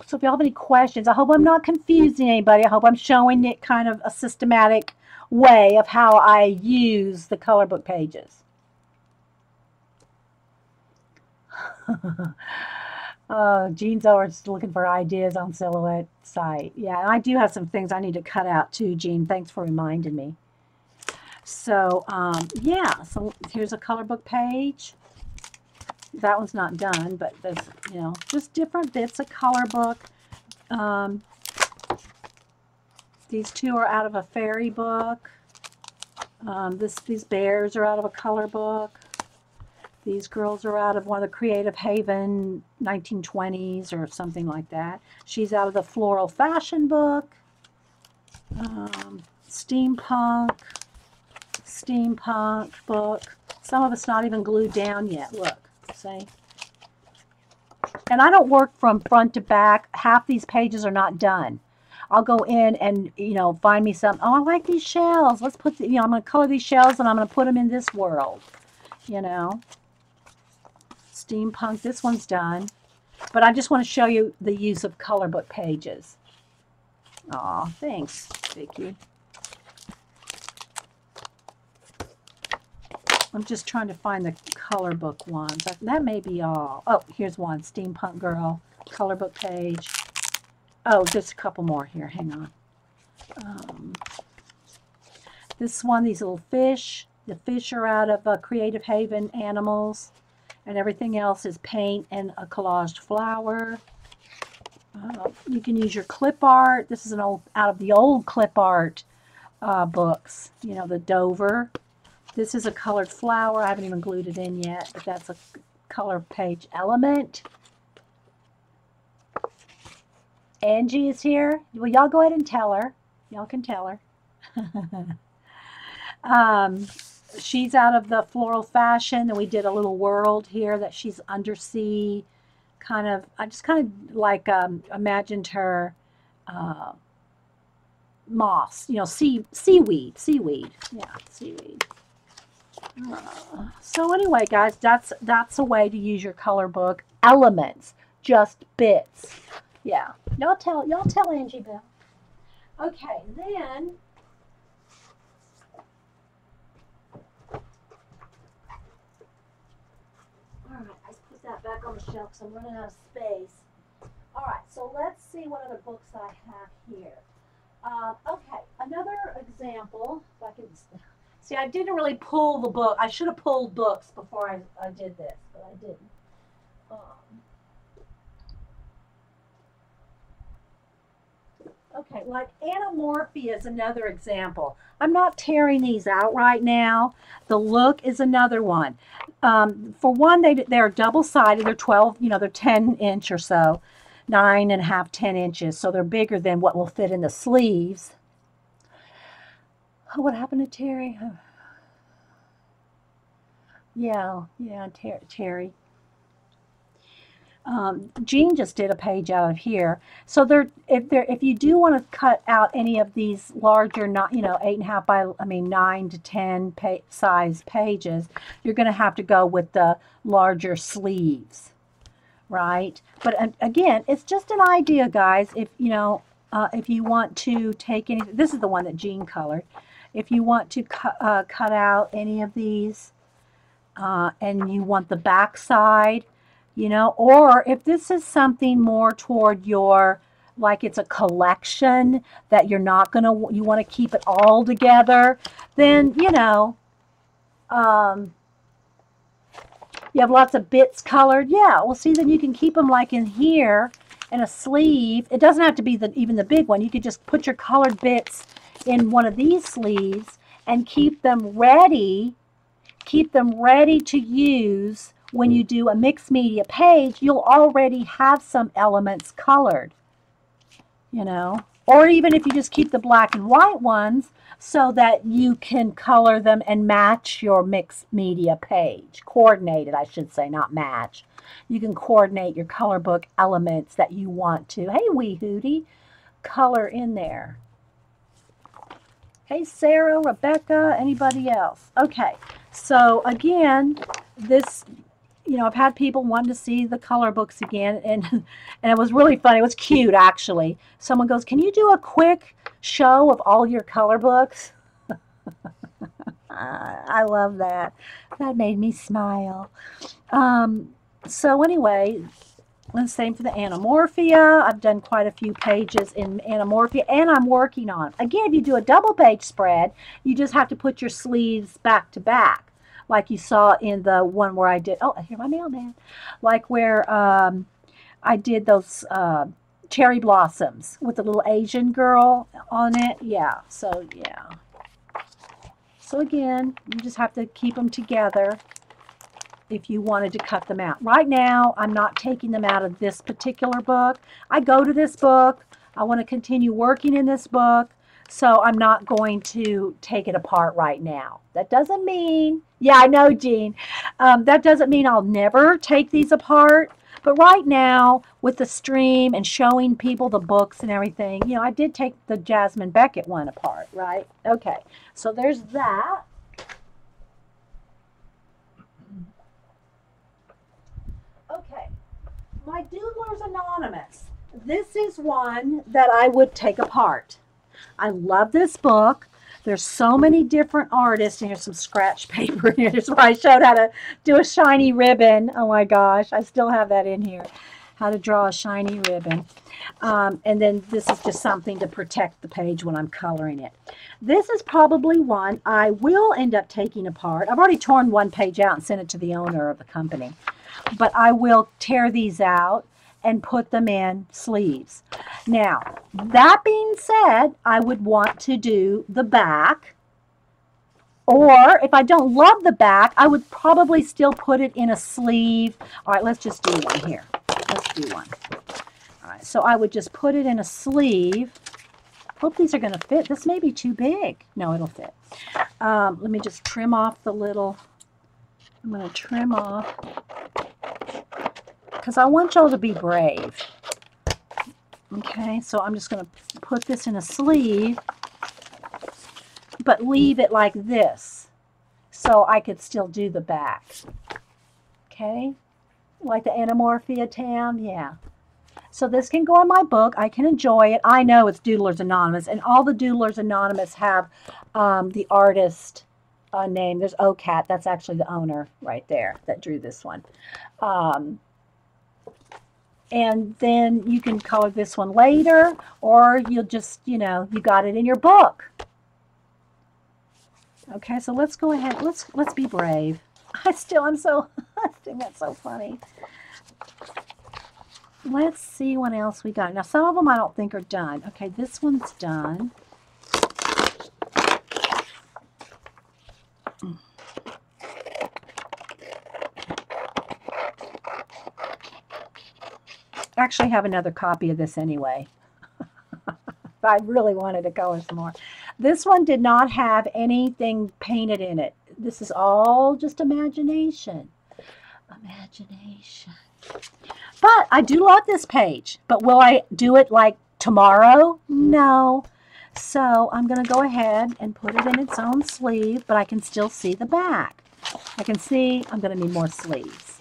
So if you have any questions, I hope I'm not confusing anybody. I hope I'm showing it kind of a systematic way of how I use the color book pages. Jean's always looking for ideas on Silhouette site. Yeah, and I do have some things I need to cut out too, Jean. Thanks for reminding me. So, yeah, so here's a color book page. That one's not done, but there's, you know, just different bits of color book. These two are out of a fairy book. These bears are out of a color book. These girls are out of one of the Creative Haven 1920s or something like that. She's out of the Floral Fashion book. Steampunk book. Some of it's not even glued down yet. Look. See? And I don't work from front to back. Half these pages are not done. I'll go in and, you know, find me some, oh, I like these shells. Let's put, you know, I'm going to color these shells and I'm going to put them in this world, you know. Steampunk, this one's done. But I just want to show you the use of color book pages. Aw, thanks, Vicki. I'm just trying to find the color book ones. That may be all. Oh, here's one. Steampunk Girl. Color book page. Oh, just a couple more here. Hang on. This one, these little fish. The fish are out of Creative Haven Animals. And everything else is paint and a collaged flower. You can use your clip art. This is an old, out of the old clip art books. You know, the Dover. This is a colored flower. I haven't even glued it in yet, but that's a color page element. Angie is here. Well, y'all go ahead and tell her. Y'all can tell her. She's out of the Floral Fashion, and we did a little world here that she's undersea. Kind of, I just kind of like imagined her moss, you know, seaweed. Yeah, seaweed. So anyway, guys, that's a way to use your color book. Elements, just bits. Yeah, y'all tell Angie Bell. Okay, then. All right, let's put that back on the shelf because I'm running out of space. All right, so let's see what other books I have here. Okay, another example. If I can see, I didn't really pull the book. I should have pulled books before I did this, but I didn't. Okay, like Anamorphia is another example. I'm not tearing these out right now. The Look is another one. For one, they're double-sided. They're 12, you know, they're 10-inch or so, 9.5, 10 inches. So they're bigger than what will fit in the sleeves. Oh, what happened to Terry? Oh. Yeah, Terry. Jean just did a page out of here. So if you do want to cut out any of these larger, not, you know, 8.5 by, 9 to 10 size pages, you're going to have to go with the larger sleeves, right? But again, it's just an idea, guys. If you know, if you want to take any, this is the one that Jean colored. If you want to cut out any of these, and you want the back side, you know, or if this is something more toward your, like it's a collection that you're not going to, you want to keep it all together, then, you know, you have lots of bits colored. Yeah, well, see, then you can keep them like in here in a sleeve. It doesn't have to be even the big one. You could just put your colored bits in one of these sleeves and keep them ready to use. When you do a mixed media page, you'll already have some elements colored, you know, or even if you just keep the black and white ones so that you can color them and match your mixed media page. Coordinate it, I should say, not match. You can coordinate your color book elements that you want to. Hey, Wee Hootie, color in there. Hey, Sarah, Rebecca, anybody else? Okay, so again, this, you know, I've had people want to see the color books again, and it was really funny. It was cute, actually. Someone goes, "Can you do a quick show of all your color books?" I love that. That made me smile. So anyway, the same for the Anamorphia. I've done quite a few pages in Anamorphia, and I'm working on. Again, if you do a double page spread, you just have to put your sleeves back to back. Like you saw in the one where I did, oh, I hear my mailman. Like where I did those cherry blossoms with the little Asian girl on it. Yeah, so yeah. So again, you just have to keep them together if you wanted to cut them out. Right now, I'm not taking them out of this particular book. I go to this book. I want to continue working in this book. So I'm not going to take it apart right now. That doesn't mean, yeah, I know, Jean. That doesn't mean I'll never take these apart. But right now, with the stream and showing people the books and everything, you know, I did take the Jasmine Beckett one apart, right? Okay, so there's that. Okay, my Doodlers Anonymous. This is one that I would take apart. I love this book. There's so many different artists, and here's some scratch paper. Here's where I showed how to do a shiny ribbon. Oh my gosh, I still have that in here. How to draw a shiny ribbon. And then this is just something to protect the page when I'm coloring it. This is probably one I will end up taking apart. I've already torn one page out and sent it to the owner of the company. But I will tear these out and put them in sleeves. Now, that being said, I would want to do the back. Or if I don't love the back, I would probably still put it in a sleeve. All right, let's just do one here. Let's do one. All right, so I would just put it in a sleeve. Hope these are going to fit. This may be too big. No, it'll fit. Let me just trim off the little. I'm going to trim off, because I want y'all to be brave. Okay, so I'm just going to put this in a sleeve, but leave it like this so I could still do the back. Okay, like the Anamorphia Tam, yeah. So this can go on my book. I can enjoy it. I know it's Doodlers Anonymous, and all the Doodlers Anonymous have the artist name. There's OCat. That's actually the owner right there that drew this one. And then you can color this one later, or you'll just, you know, you got it in your book. Okay, so let's go ahead. Let's be brave. I think that's so funny. Let's see what else we got. Now, some of them I don't think are done. Okay, this one's done. I actually have another copy of this anyway. I really wanted to color some more. This one did not have anything painted in it. This is all just imagination. Imagination. But I do love this page. But will I do it like tomorrow? No. So I'm going to go ahead and put it in its own sleeve, but I can still see the back. I can see I'm going to need more sleeves.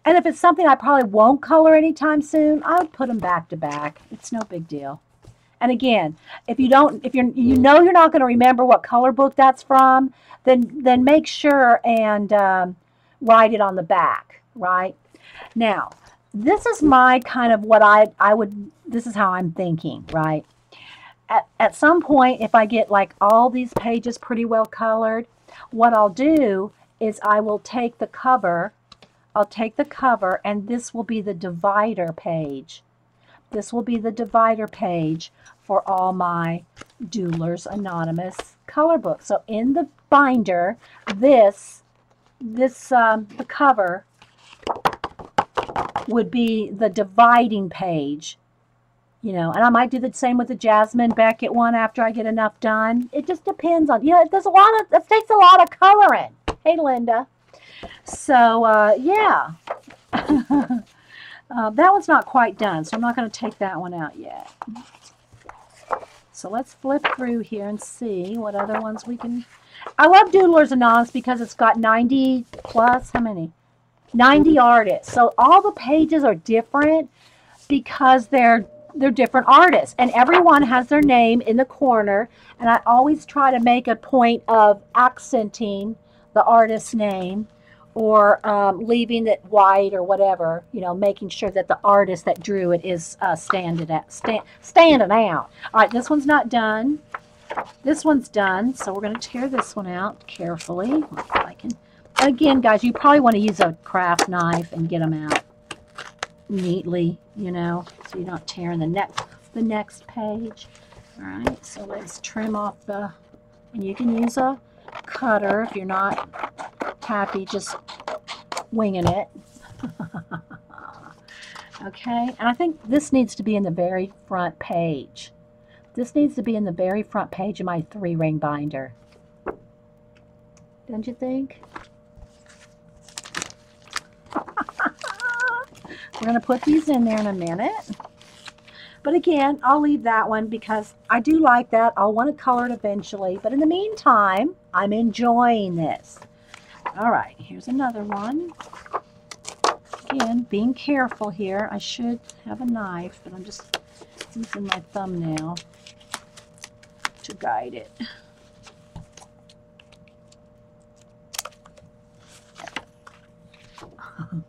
And if it's something I probably won't color anytime soon, I would put them back to back. It's no big deal. And again, if you know you're not going to remember what color book that's from, then make sure and write it on the back, right? Now, this is my kind of what I would, this is how I'm thinking, right? At some point, if I get like all these pages pretty well colored, what I'll do is I will take the cover. I'll take the cover, and this will be the divider page. This will be the divider page for all my Doodlers Anonymous color books. So in the binder, the cover would be the dividing page. You know, and I might do the same with the Jasmine Beckett one after I get enough done. It just depends on, you know, it takes a lot of coloring. Hey, Linda. So, yeah, that one's not quite done, so I'm not going to take that one out yet. So let's flip through here and see what other ones we can. I love Doodlers Anonymous because it's got 90 plus, how many? 90 artists. So all the pages are different because they're different artists, and everyone has their name in the corner, and I always try to make a point of accenting the artist's name, or leaving it white or whatever, you know, making sure that the artist that drew it is standing out. All right, this one's not done. This one's done, so we're going to tear this one out carefully. If I can. Again, guys, you probably want to use a craft knife and get them out neatly, you know, so you're not tearing the next page. All right, so let's trim off and you can use a cutter if you're not happy just winging it. Okay, and I think this needs to be in the very front page. This needs to be in the very front page of my 3-ring binder. Don't you think? We're going to put these in there in a minute. But again, I'll leave that one because I do like that. I'll want to color it eventually. But in the meantime, I'm enjoying this. All right, here's another one. Again, being careful here. I should have a knife, but I'm just using my thumbnail to guide it.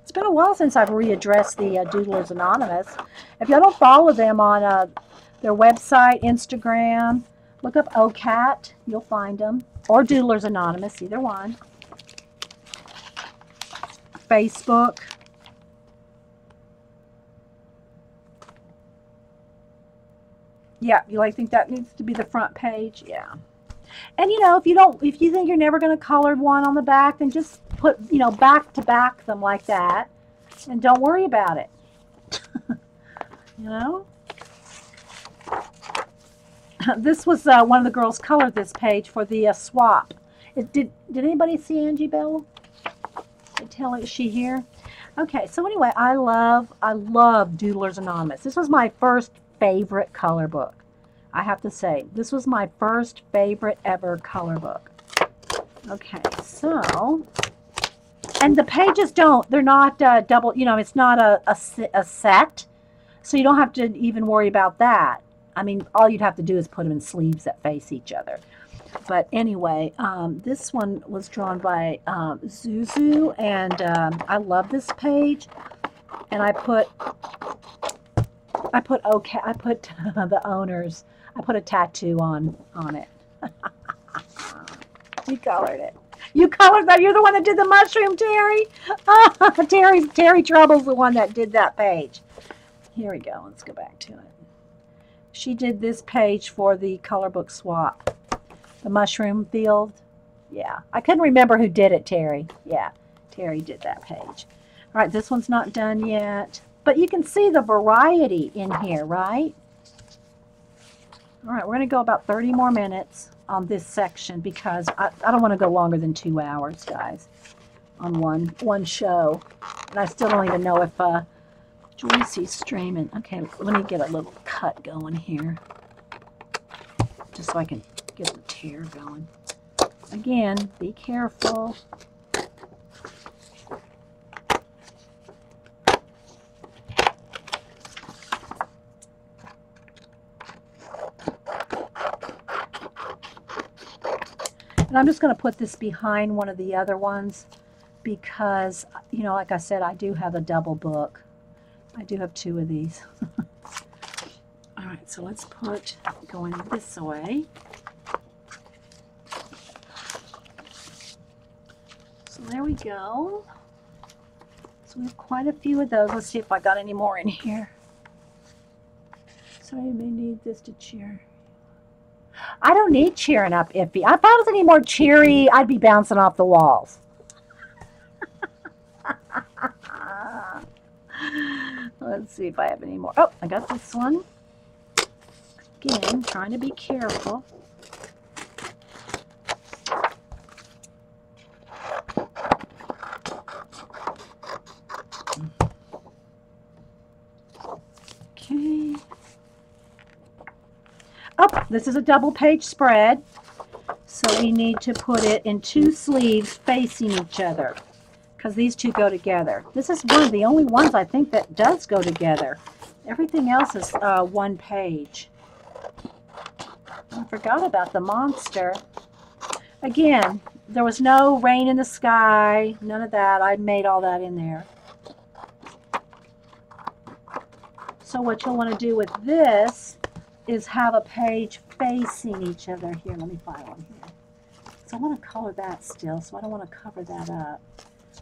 It's been a while since I've readdressed the Doodlers Anonymous. If y'all don't follow them on their website, Instagram, look up OCAT, you'll find them. Or Doodlers Anonymous, either one. Facebook. Yeah, you think that needs to be the front page? Yeah. And you know, if you think you're never going to color one on the back, then just put, you know, back to back them like that, and don't worry about it. You know. This was one of the girls colored this page for the swap. Did anybody see Angie Bell? Is she here? Okay, so anyway, I love Doodlers Anonymous. This was my first favorite color book. I have to say, this was my first favorite ever color book. Okay, so, and the pages they're not double, you know, it's not a set, so you don't have to even worry about that. I mean, all you'd have to do is put them in sleeves that face each other. But anyway, this one was drawn by Zuzu, and I love this page. And I put the owners. I put a tattoo on it. You colored it. You colored that. You're the one that did the mushroom, Terry. Terry Trouble's the one that did that page. Here we go. Let's go back to it. She did this page for the color book swap. The mushroom field. Yeah. I couldn't remember who did it, Terry. Yeah. Terry did that page. All right. This one's not done yet. But you can see the variety in here, right? All right, we're going to go about 30 more minutes on this section because I don't want to go longer than 2 hours, guys, on one show. And I still don't even know if Joycey's streaming. Okay, let me get a little cut going here just so I can get the tear going. Again, be careful. And I'm just going to put this behind one of the other ones because, you know, like I said, I do have a double book. I do have 2 of these. All right, so let's put going this way. So there we go. So we have quite a few of those. Let's see if I got any more in here. So I may need this to cheer. I don't need cheering up, Iffy. If I was any more cheery, I'd be bouncing off the walls. Let's see if I have any more. Oh, I got this one. Again, trying to be careful. Okay. Oh, this is a double page spread, so we need to put it in 2 sleeves facing each other because these 2 go together. This is one of the only ones I think that does go together. Everything else is 1 page. I forgot about the monster. Again, there was no rain in the sky, none of that. I made all that in there. So what you'll want to do with this is have a page facing each other. Here, let me find one here. So I want to color that still, so I don't want to cover that up.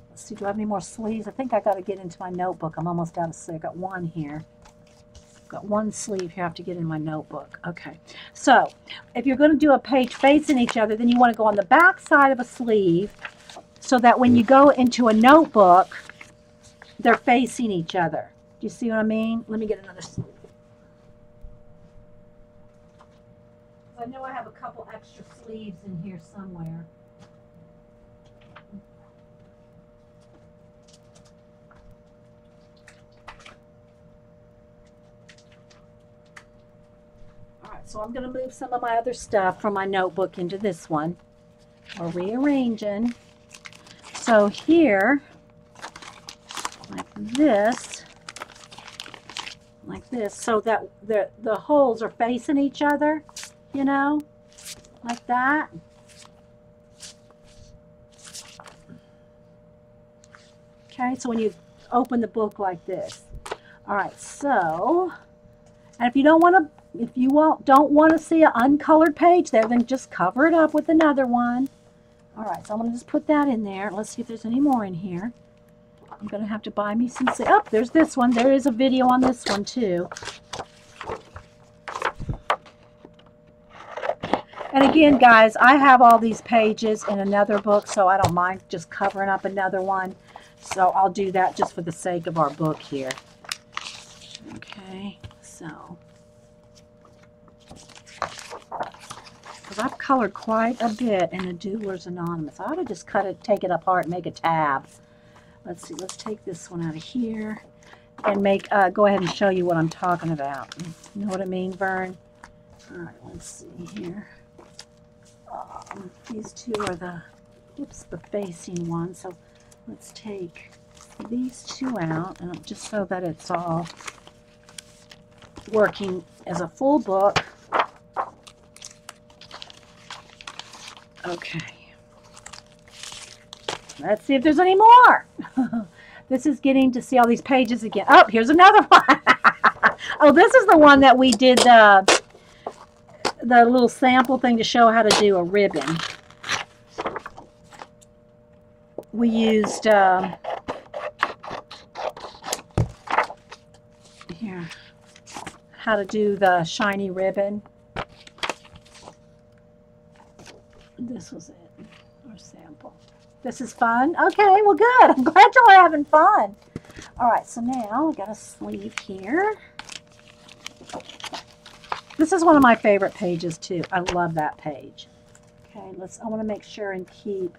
Let's see, do I have any more sleeves? I think I got to get into my notebook. I'm almost out of sleeve. I got 1 here. Got 1 sleeve here. I have to get in my notebook. Okay, so if you're going to do a page facing each other, then you want to go on the back side of a sleeve so that when you go into a notebook, they're facing each other. Do you see what I mean? Let me get another sleeve. I know I have a couple extra sleeves in here somewhere. so I'm going to move some of my other stuff from my notebook into this one. We're rearranging. So here, like this, so that the holes are facing each other, you know, like that. Okay, so when you open the book like this. All right, so, and if you don't want to see an uncolored page there, then just cover it up with another one. All right, so I'm going to just put that in there. Let's see if there's any more in here. I'm going to have to buy me some. Oh, there's this one. There is a video on this one too. And again, guys, I have all these pages in another book, so I don't mind just covering up another one. So I'll do that just for the sake of our book here. Okay, so. Because I've colored quite a bit in the Doodler's Anonymous. I ought to just take it apart and make a tab. Let's see, let's take this one out of here and go ahead and show you what I'm talking about. You know what I mean, Vern? All right, let's see here. These two are the facing ones. So let's take these two out, and just so that it's all working as a full book. Okay. Let's see if there's any more. This is getting to see all these pages again. Oh, here's another one. Oh, this is the one that we did the little sample thing to show how to do a ribbon. We used here how to do the shiny ribbon. This was it, our sample. This is fun. Okay, well, good. I'm glad y'all are having fun. All right, so now we got a sleeve here. This is one of my favorite pages too. I love that page. Okay, I want to make sure and keep.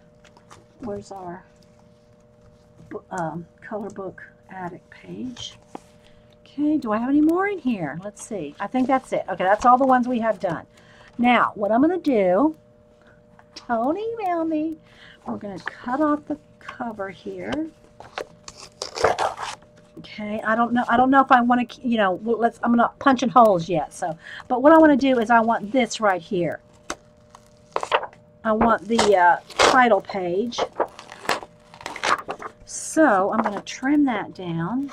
Where's our color book attic page? Okay, do I have any more in here? Let's see. I think that's it. Okay, that's all the ones we have done. Now, what I'm going to do, don't email me. We're going to cut off the cover here. Okay, I don't know if I want to, you know, I'm not punching holes yet. So, but what I want to do is I want this right here. I want the title page. So I'm going to trim that down.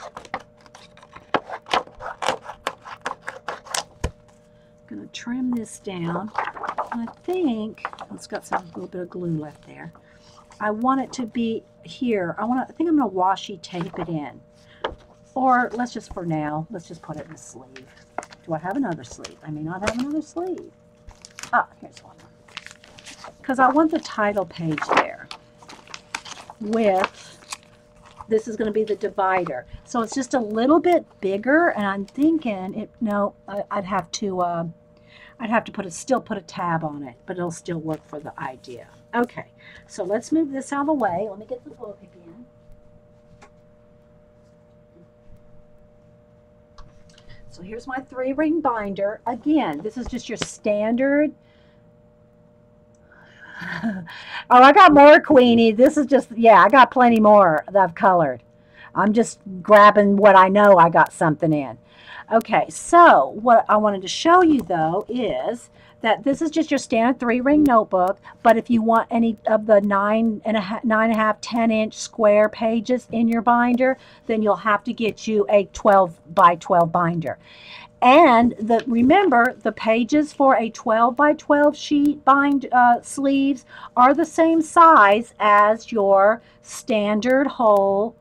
I'm going to trim this down. I think it's got a little bit of glue left there. I want it to be here. I think I'm going to washi tape it in. Or let's just, for now, let's just put it in a sleeve. Do I have another sleeve? I may not have another sleeve. Ah, here's one. Because I want the title page there with, this is going to be the divider. So it's just a little bit bigger, and I'm thinking, I'd have to still put a tab on it, but it'll still work for the idea. Okay, so let's move this out of the way. Let me get the book again. So here's my 3-ring binder. Again, this is just your standard. Oh, I got more, Queenie. This is just, yeah, I got plenty more that I've colored. I'm just grabbing what I know I got something in. Okay, so what I wanted to show you, though, is that this is just your standard 3-ring notebook, but if you want any of the 9.5, 10-inch square pages in your binder, then you'll have to get you a 12 by 12 binder. And remember, the pages for a 12 by 12 sheet sleeves are the same size as your standard whole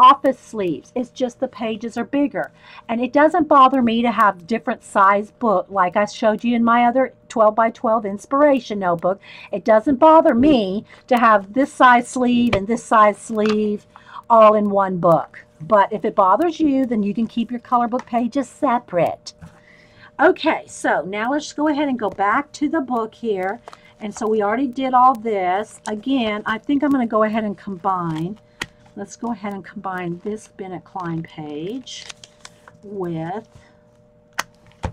office sleeves. It's just the pages are bigger. And it doesn't bother me to have different size book like I showed you in my other 12 by 12 inspiration notebook. It doesn't bother me to have this size sleeve and this size sleeve all in one book. But if it bothers you, then you can keep your color book pages separate. Okay, so now let's go ahead and go back to the book here. And so we already did all this. Again, I think I'm going to go ahead and combine. Let's go ahead and combine this Bennett Klein page with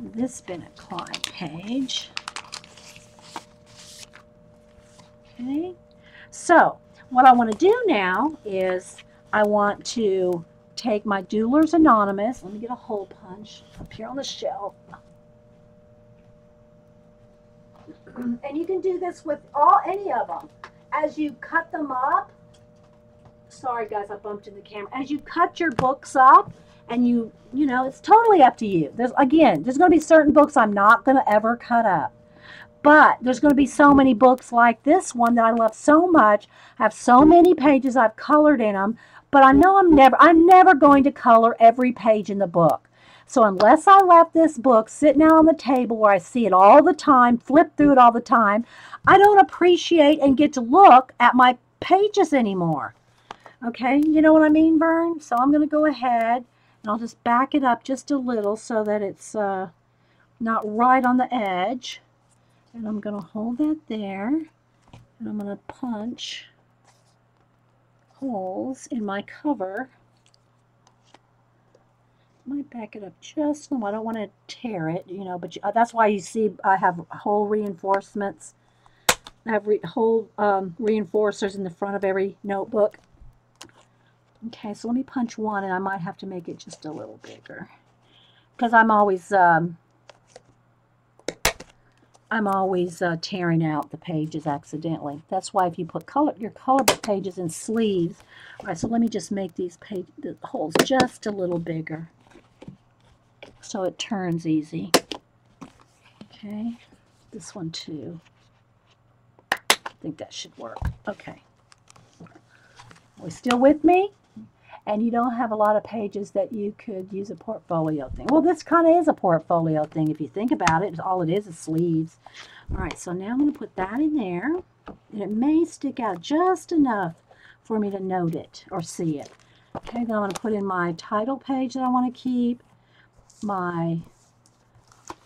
this Bennett Klein page. Okay, so what I want to do now is I want to take my Doodlers Anonymous. Let me get a hole punch up here on the shelf. And you can do this with any of them. As you cut them up, sorry guys, I bumped in the camera. As you cut your books up, and you know, it's totally up to you. There's going to be certain books I'm not going to ever cut up. But there's going to be so many books like this one that I love so much. I have so many pages I've colored in them, but I know I'm never going to color every page in the book. So unless I left this book sitting out on the table where I see it all the time, flip through it all the time, I don't appreciate and get to look at my pages anymore. Okay, you know what I mean, Vern? So I'm going to go ahead and I'll just back it up just a little so that it's not right on the edge. And I'm going to hold that there, and I'm going to punch holes in my cover. I might back it up just a little. I don't want to tear it, you know, but that's why you see I have hole reinforcements. I have hole reinforcers in the front of every notebook. Okay, so let me punch one, and I might have to make it just a little bigger because I'm always tearing out the pages accidentally. That's why if you put your colorbook pages in sleeves. All right, so let me just make the holes just a little bigger so it turns easy. Okay, this one too. I think that should work. Okay. Are we still with me? And you don't have a lot of pages that you could use a portfolio thing. Well, this kind of is a portfolio thing if you think about it. All it is sleeves. All right, so now I'm going to put that in there. And it may stick out just enough for me to note it or see it. Okay, then I'm going to put in my title page that I want to keep. My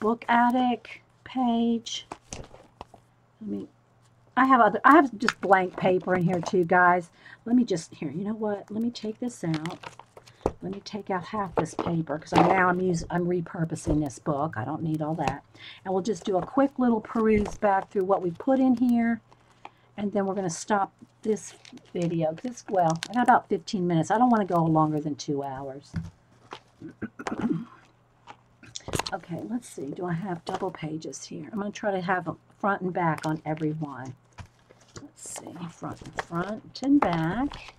Book Attic page. I have just blank paper in here too, guys. Let me just, here, you know what? Let me take this out. Let me take out half this paper because I'm repurposing this book. I don't need all that. And we'll just do a quick little peruse back through what we put in here. And then we're going to stop this video. Well, I got about 15 minutes. I don't want to go longer than 2 hours. Okay, let's see. Do I have double pages here? I'm going to try to have a front and back on every one. Let's see, front and back.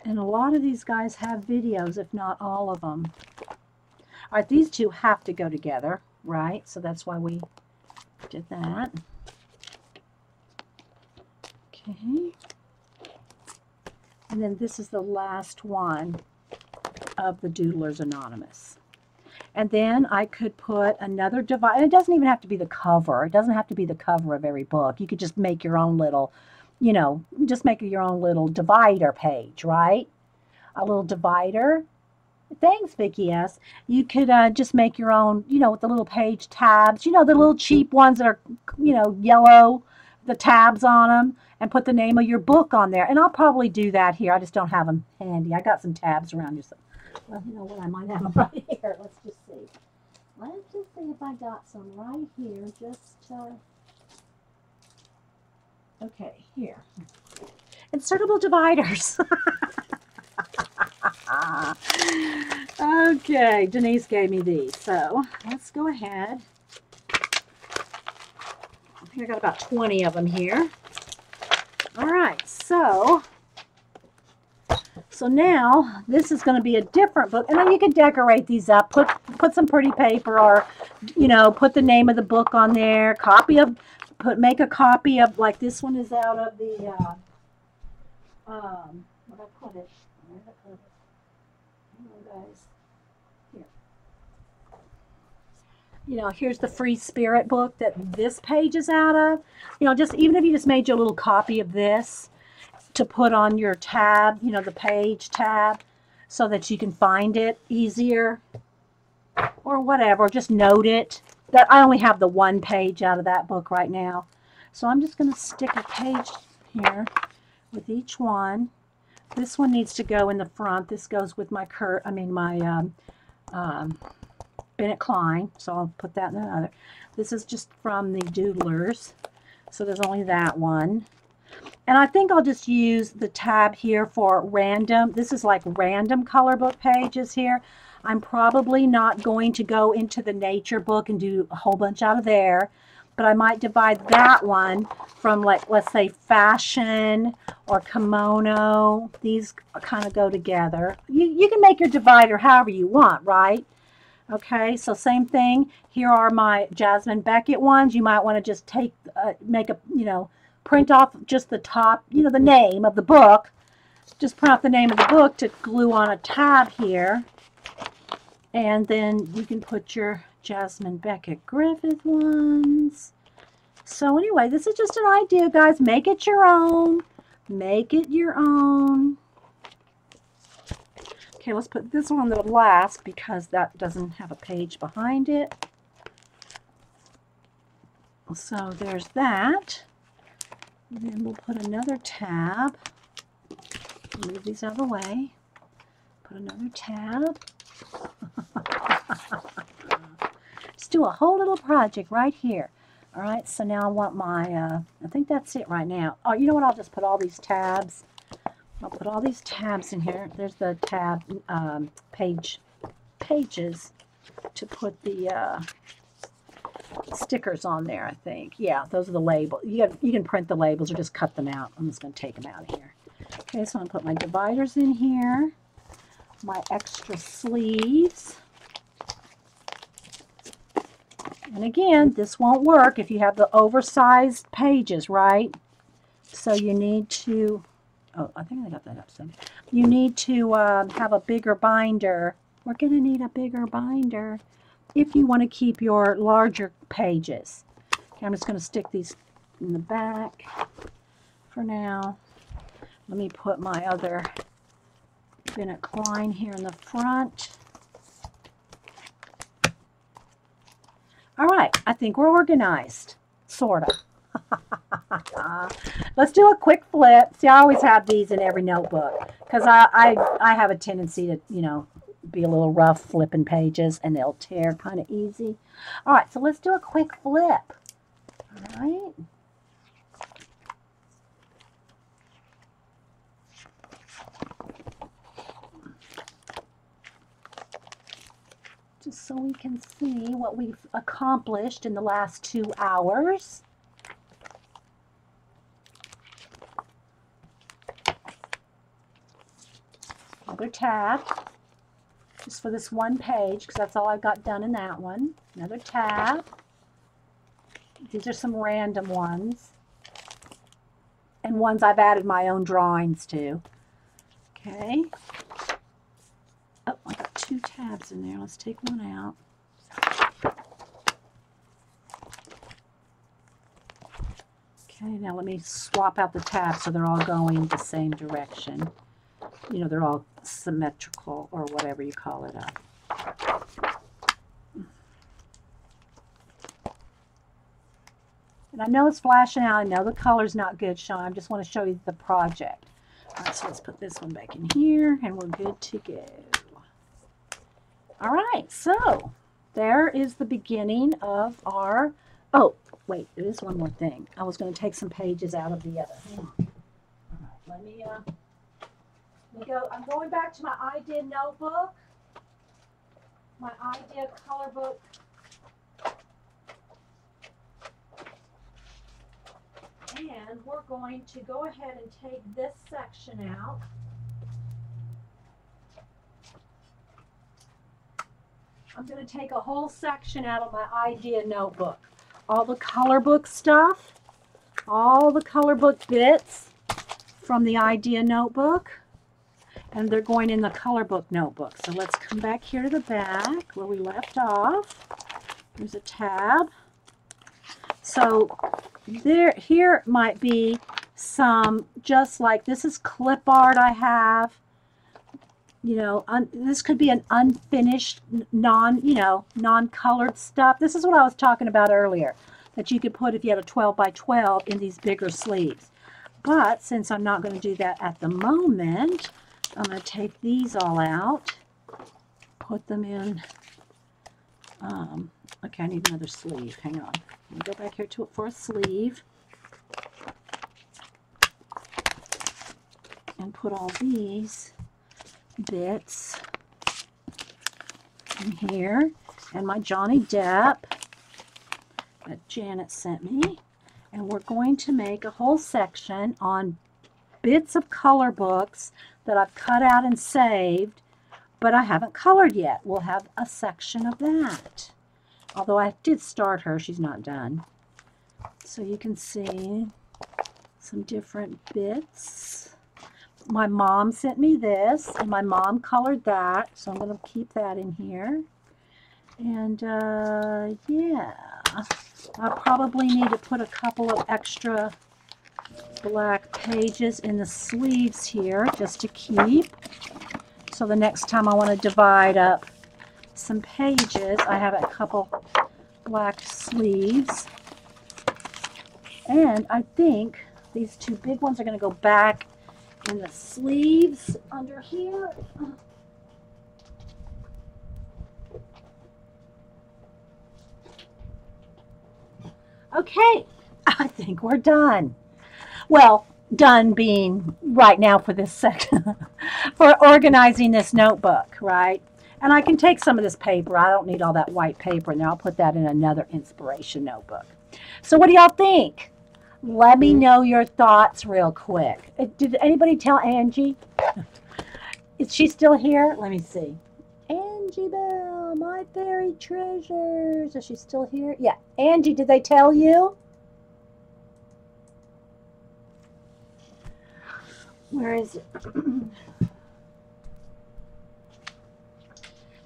And a lot of these guys have videos, if not all of them. All right, these two have to go together, right? So that's why we did that. Okay. And then this is the last one of the Doodlers Anonymous. And then I could put another divider. It doesn't even have to be the cover. It doesn't have to be the cover of every book. You could just make your own little, you know, just make your own little divider page, right? A little divider. Thanks, Vicki S. You could just make your own, you know, with the little page tabs. You know, the little cheap ones that are, you know, yellow, the tabs on them, and put the name of your book on there. And I'll probably do that here. I just don't have them handy. I got some tabs around here. So. Well, you know what? I might have them right here. Let's just see. Let's just see if I got some right here. Just, okay, here. Insertable dividers. Okay, Denise gave me these. So, let's go ahead. I think I got about 20 of them here. All right, so now this is going to be a different book, and then you can decorate these up. Put some pretty paper, or you know, put the name of the book on there. Make a copy of, like this one is out of the where did I put it? Guys, here. You know, here's the Free Spirit book that this page is out of. You know, just even if you just made your little copy of this to put on your tab, you know, the page tab, so that you can find it easier or whatever. Just note it. That I only have the one page out of that book right now. So I'm just going to stick a page here with each one. This one needs to go in the front. This goes with my Bennett Klein, so I'll put that in another. This is just from the Doodlers, so there's only that one. And I think I'll just use the tab here for random. This is like random color book pages here. I'm probably not going to go into the nature book and do a whole bunch out of there, but I might divide that one from, like, let's say fashion or kimono. These kind of go together. You can make your divider however you want, right? Okay, so same thing. Here are my Jasmine Beckett ones. You might want to just take, make a, print off just the top, the name of the book. Just print off the name of the book to glue on a tab here. And then you can put your Jasmine Beckett Griffith ones. So anyway, this is just an idea, guys. Make it your own. Make it your own. Okay, let's put this one on the last because that doesn't have a page behind it. So there's that. And then we'll put another tab. Move these out of the way. Put another tab. Just do a whole little project right here. All right, so now I want my, I think that's it right now. Oh, you know what? I'll just put all these tabs. I'll put all these tabs in here. There's the tab pages to put the stickers on there, I think. Yeah, those are the labels. You can print the labels or just cut them out. I'm just going to take them out of here. Okay, so I'm going to put my dividers in here, my extra sleeves. And again, this won't work if you have the oversized pages, right? So you need to, oh, I think I got that up some. You need to have a bigger binder. We're going to need a bigger binder if you want to keep your larger pages. Okay, I'm just going to stick these in the back for now. Let me put my other Bennett Klein here in the front. All right, I think we're organized, sort of. Let's do a quick flip. See, I always have these in every notebook because I have a tendency to, be a little rough flipping pages and they'll tear kind of easy. All right, so let's do a quick flip. All right. Just so we can see what we've accomplished in the last 2 hours. Another tab, just for this one page, because that's all I've got done in that one. Another tab. These are some random ones. And ones I've added my own drawings to. Okay. Oh, I got 2 tabs in there. Let's take one out. Okay, now let me swap out the tabs so they're all going the same direction. They're all symmetrical or whatever you call it up. And I know it's flashing out. I know the color's not good, Sean. I just want to show you the project. All right, so let's put this one back in here, and we're good to go. All right, so there is the beginning of our, oh, wait, there is one more thing. I was going to take some pages out of the other. Hang on. All right, let me go. I'm going back to my idea notebook, my idea color book. And we're going to go ahead and take this section out. I'm going to take a whole section out of my idea notebook. All the color book stuff, all the color book bits from the idea notebook, and they're going in the color book notebook. So let's come back here to the back where we left off. There's a tab. So here might be some, just like this is clip art I have. This could be an unfinished, non-colored stuff. This is what I was talking about earlier, that you could put if you had a 12 by 12 in these bigger sleeves. But since I'm not going to do that at the moment, I'm going to take these all out, put them in Okay, I need another sleeve. Hang on. Let me go back here to it for a sleeve. And put all these bits in here. And my Johnny Depp that Janet sent me. And we're going to make a whole section on bits of color books that I've cut out and saved, but I haven't colored yet. We'll have a section of that. Although I did start her, she's not done. So you can see some different bits. My mom sent me this, and my mom colored that, so I'm going to keep that in here. And yeah, I probably need to put a couple of extra black pages in the sleeves here just to keep. So the next time I want to divide up some pages, I have a couple black sleeves. And I think these two big ones are going to go back in the sleeves under here. Okay, I think we're done. Well, done being right now for this section, for organizing this notebook, right? And I can take some of this paper. I don't need all that white paper, and I'll put that in another inspiration notebook. So what do y'all think? Let me know your thoughts real quick. Did anybody tell Angie? Is she still here? Let me see. Angie Bell, my fairy treasures. Is she still here? Yeah. Angie, did they tell you? Where is it?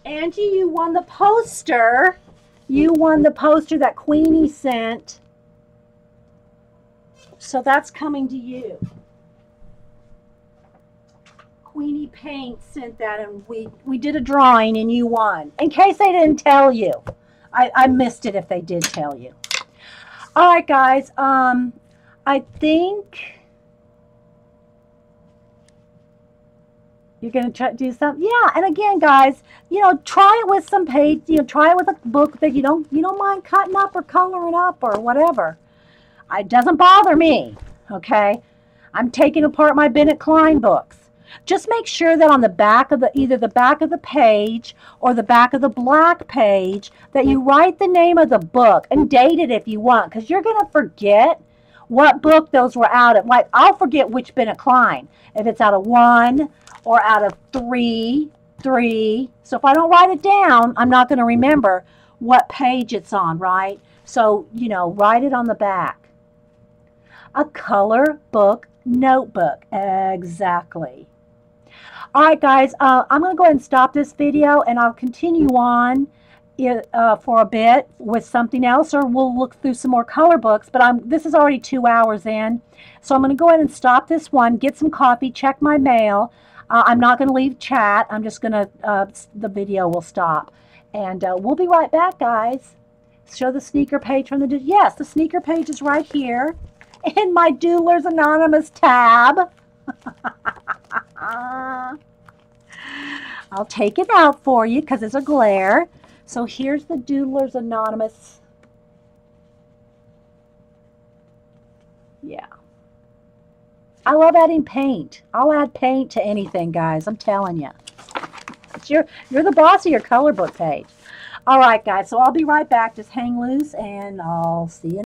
Angie, you won the poster. You won the poster that Queenie sent. So that's coming to you. Queenie Paint sent that, and we did a drawing, and you won. In case they didn't tell you. I missed it if they did tell you. All right, guys. I think you're going to try to do something. Yeah, and again, guys, you know, try it with some page. You know, try it with a book that you don't mind cutting up or coloring up or whatever. It doesn't bother me, okay? I'm taking apart my Bennett Klein books. Just make sure that on the back of either the back of the page or the back of the black page that you write the name of the book and date it if you want, because you're going to forget what book those were out of. Like, I'll forget which Bennett Klein, if it's out of 1 or out of 3. So if I don't write it down, I'm not going to remember what page it's on, right? So, you know, write it on the back. A color book notebook. Exactly. All right, guys, I'm going to go ahead and stop this video, and I'll continue on for a bit with something else, or we'll look through some more color books. But this is already 2 hours in, so I'm going to go ahead and stop this one, get some coffee, check my mail. I'm not going to leave chat. I'm just going to, the video will stop. And we'll be right back, guys. Show the sneaker page from the, yes, the sneaker page is right here in my Doodlers Anonymous tab. I'll take it out for you because it's a glare. So here's the Doodlers Anonymous. Yeah. I love adding paint. I'll add paint to anything, guys. I'm telling you. You're the boss of your color book page. All right, guys. So I'll be right back. Just hang loose, and I'll see you.